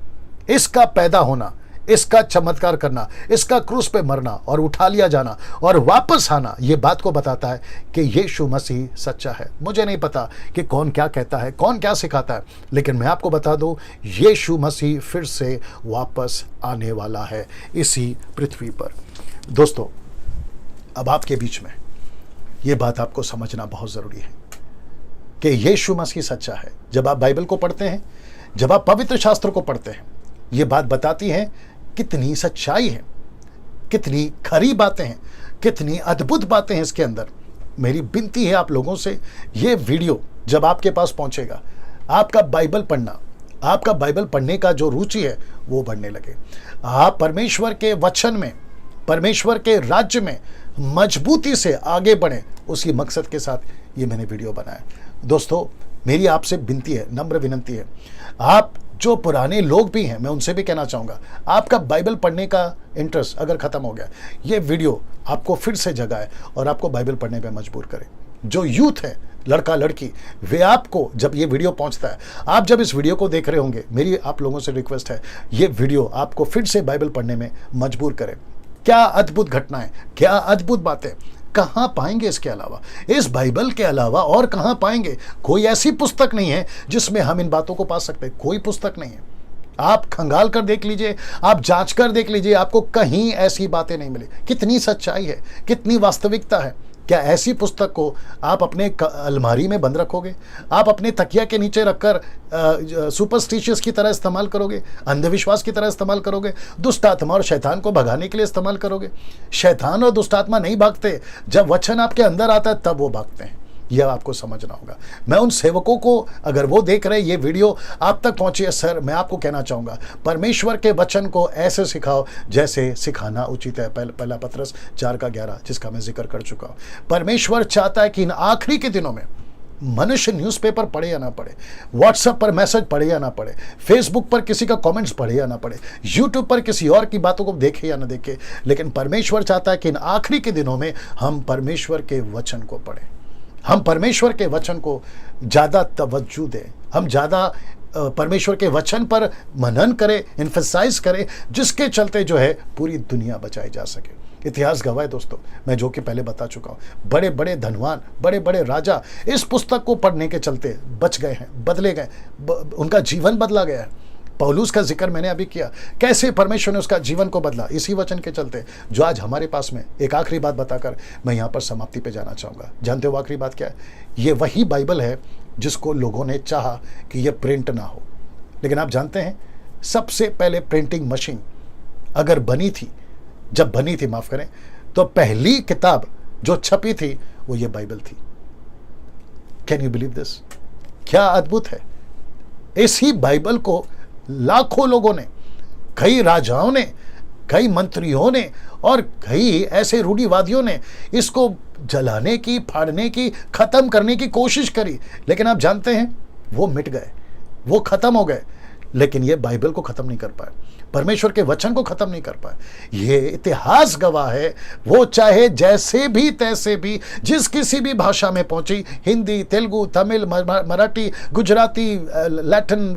S1: इसका पैदा होना, इसका चमत्कार करना, इसका क्रूस पे मरना और उठा लिया जाना और वापस आना, ये बात को बताता है कि यीशु मसीह सच्चा है। मुझे नहीं पता कि कौन क्या कहता है, कौन क्या सिखाता है, लेकिन मैं आपको बता दूं, यीशु मसीह फिर से वापस आने वाला है इसी पृथ्वी पर। दोस्तों, अब आपके बीच में ये बात आपको समझना बहुत ज़रूरी है कि यीशु मसीह सच्चा है। जब आप बाइबल को पढ़ते हैं, जब आप पवित्र शास्त्र को पढ़ते हैं, ये बात बताती है कितनी सच्चाई है, कितनी खरी बातें हैं, कितनी अद्भुत बातें हैं इसके अंदर। मेरी विनती है आप लोगों से, ये वीडियो जब आपके पास पहुंचेगा, आपका बाइबल पढ़ना, आपका बाइबल पढ़ने का जो रुचि है वो बढ़ने लगे। आप परमेश्वर के वचन में, परमेश्वर के राज्य में मजबूती से आगे बढ़े, उसी मकसद के साथ ये मैंने वीडियो बनाया। दोस्तों, मेरी आपसे विनती है, नम्र विनती है, आप जो पुराने लोग भी हैं, मैं उनसे भी कहना चाहूँगा, आपका बाइबल पढ़ने का इंटरेस्ट अगर ख़त्म हो गया, ये वीडियो आपको फिर से जगाए और आपको बाइबल पढ़ने पे मजबूर करे। जो यूथ है, लड़का लड़की, वे आपको, जब ये वीडियो पहुंचता है, आप जब इस वीडियो को देख रहे होंगे, मेरी आप लोगों से रिक्वेस्ट है, ये वीडियो आपको फिर से बाइबल पढ़ने में मजबूर करे। क्या अद्भुत घटनाएं, क्या अद्भुत बातें, कहाँ पाएंगे इसके अलावा? इस बाइबल के अलावा और कहाँ पाएंगे? कोई ऐसी पुस्तक नहीं है जिसमें हम इन बातों को पा सकते, कोई पुस्तक नहीं है। आप खंगाल कर देख लीजिए, आप जांच कर देख लीजिए, आपको कहीं ऐसी बातें नहीं मिली। कितनी सच्चाई है, कितनी वास्तविकता है। क्या ऐसी पुस्तक को आप अपने अलमारी में बंद रखोगे? आप अपने तकिया के नीचे रखकर सुपरस्टिशियस की तरह इस्तेमाल करोगे? अंधविश्वास की तरह इस्तेमाल करोगे? दुष्ट आत्मा और शैतान को भगाने के लिए इस्तेमाल करोगे? शैतान और दुष्ट आत्मा नहीं भागते, जब वचन आपके अंदर आता है तब वो भागते हैं। यह आपको समझना होगा। मैं उन सेवकों को, अगर वो देख रहे ये वीडियो आप तक पहुंची है, सर, मैं आपको कहना चाहूँगा, परमेश्वर के वचन को ऐसे सिखाओ जैसे सिखाना उचित है। पहला पत्रस 4:11, जिसका मैं जिक्र कर चुका हूँ। परमेश्वर चाहता है कि इन आखिरी के दिनों में मनुष्य न्यूज़पेपर पढ़े या ना पढ़े, व्हाट्सएप पर मैसेज पढ़े या ना पढ़े, फेसबुक पर किसी का कमेंट्स पढ़े या ना पढ़े, यूट्यूब पर किसी और की बातों को देखे या ना देखे, लेकिन परमेश्वर चाहता है कि इन आखिरी के दिनों में हम परमेश्वर के वचन को पढ़ें, हम परमेश्वर के वचन को ज़्यादा तवज्जो दें, हम ज़्यादा परमेश्वर के वचन पर मनन करें, इन्फेसाइज करें, जिसके चलते जो है पूरी दुनिया बचाई जा सके। इतिहास गवाह है दोस्तों, मैं जो कि पहले बता चुका हूँ, बड़े बड़े धनवान, बड़े बड़े राजा इस पुस्तक को पढ़ने के चलते बच गए हैं, बदले गए, उनका जीवन बदला गया है। पौलुस का जिक्र मैंने अभी किया, कैसे परमेश्वर ने उसका जीवन को बदला, इसी वचन के चलते जो आज हमारे पास में। एक आखिरी बात बताकर मैं यहाँ पर समाप्ति पे जाना चाहूँगा। जानते हो आखिरी बात क्या है? ये वही बाइबल है जिसको लोगों ने चाहा कि ये प्रिंट ना हो, लेकिन आप जानते हैं सबसे पहले प्रिंटिंग मशीन अगर बनी थी, जब बनी थी, माफ़ करें, तो पहली किताब जो छपी थी वो ये बाइबल थी। Can you believe this? क्या अद्भुत है। इसी बाइबल को लाखों लोगों ने, कई राजाओं ने, कई मंत्रियों ने और कई ऐसे रूढ़िवादियों ने इसको जलाने की, फाड़ने की, खत्म करने की कोशिश करी, लेकिन आप जानते हैं वो मिट गए, वो खत्म हो गए। लेकिन ये बाइबल को खत्म नहीं कर पाए, परमेश्वर के वचन को खत्म नहीं कर पाए। ये इतिहास गवाह है, वो चाहे जैसे भी तैसे भी, जिस किसी भी भाषा में पहुंची, हिंदी, तेलुगु, तमिल, मराठी, गुजराती, लैटिन,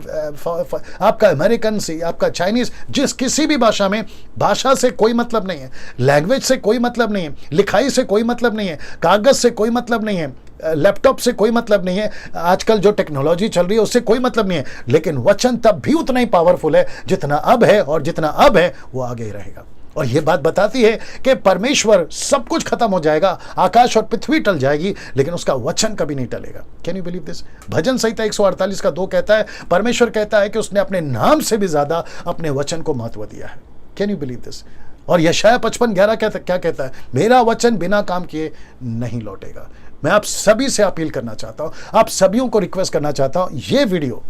S1: आपका अमेरिकन से आपका चाइनीज, जिस किसी भी भाषा में, भाषा से कोई मतलब नहीं है, लैंग्वेज से कोई मतलब नहीं है, लिखाई से कोई मतलब नहीं है, कागज से कोई मतलब नहीं है, लैपटॉप से कोई मतलब नहीं है, आजकल जो टेक्नोलॉजी चल रही है उससे कोई मतलब नहीं है, लेकिन वचन तब भी उतना ही पावरफुल है जितना अब है, और जितना अब है वो आगे ही रहेगा। और यह बात बताती है कि परमेश्वर, सब कुछ खत्म हो जाएगा, आकाश और पृथ्वी टल जाएगी, लेकिन उसका वचन कभी नहीं टलेगा। Can you believe this? भजन संहिता 148 का 2 कहता है, परमेश्वर कहता है कि उसने अपने नाम से भी ज्यादा अपने वचन को महत्व दिया है। Can you believe this? और यशायाह 55:11 क्या कहता है? मेरा वचन बिना काम किए नहीं लौटेगा। मैं आप सभी से अपील करना चाहता हूं, आप सभी को रिक्वेस्ट करना चाहता हूं, ये वीडियो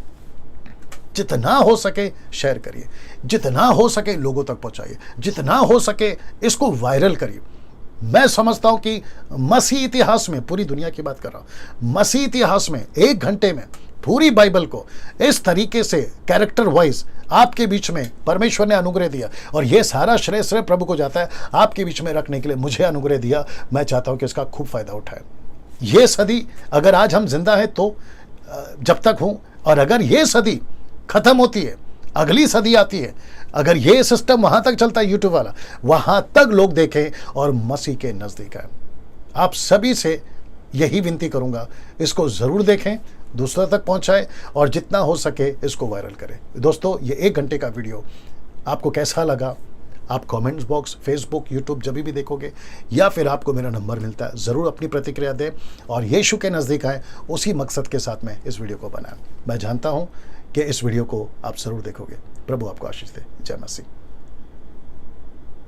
S1: जितना हो सके शेयर करिए, जितना हो सके लोगों तक पहुंचाइए, जितना हो सके इसको वायरल करिए। मैं समझता हूं कि मसीह इतिहास में, पूरी दुनिया की बात कर रहा हूं, मसीह इतिहास में 1 घंटे में पूरी बाइबल को इस तरीके से कैरेक्टर वाइज आपके बीच में परमेश्वर ने अनुग्रह दिया, और यह सारा श्रेय प्रभु को जाता है, आपके बीच में रखने के लिए मुझे अनुग्रह दिया। मैं चाहता हूं कि इसका खूब फायदा उठाए। ये सदी अगर आज हम जिंदा हैं तो जब तक हूं, और अगर ये सदी खत्म होती है, अगली सदी आती है, अगर ये सिस्टम वहां तक चलता है यूट्यूब वाला, वहां तक लोग देखें और मसीह के नजदीक आए। आप सभी से यही विनती करूंगा, इसको जरूर देखें, दूसरों तक पहुंचाएं, और जितना हो सके इसको वायरल करें। दोस्तों, ये 1 घंटे का वीडियो आपको कैसा लगा? आप कमेंट्स बॉक्स, फेसबुक, यूट्यूब जब भी देखोगे, या फिर आपको मेरा नंबर मिलता है, ज़रूर अपनी प्रतिक्रिया दें, और यीशु के नज़दीक आए, उसी मकसद के साथ मैं इस वीडियो को बनाया। मैं जानता हूं कि इस वीडियो को आप ज़रूर देखोगे। प्रभु आपको आशीष दे। जय मसीह।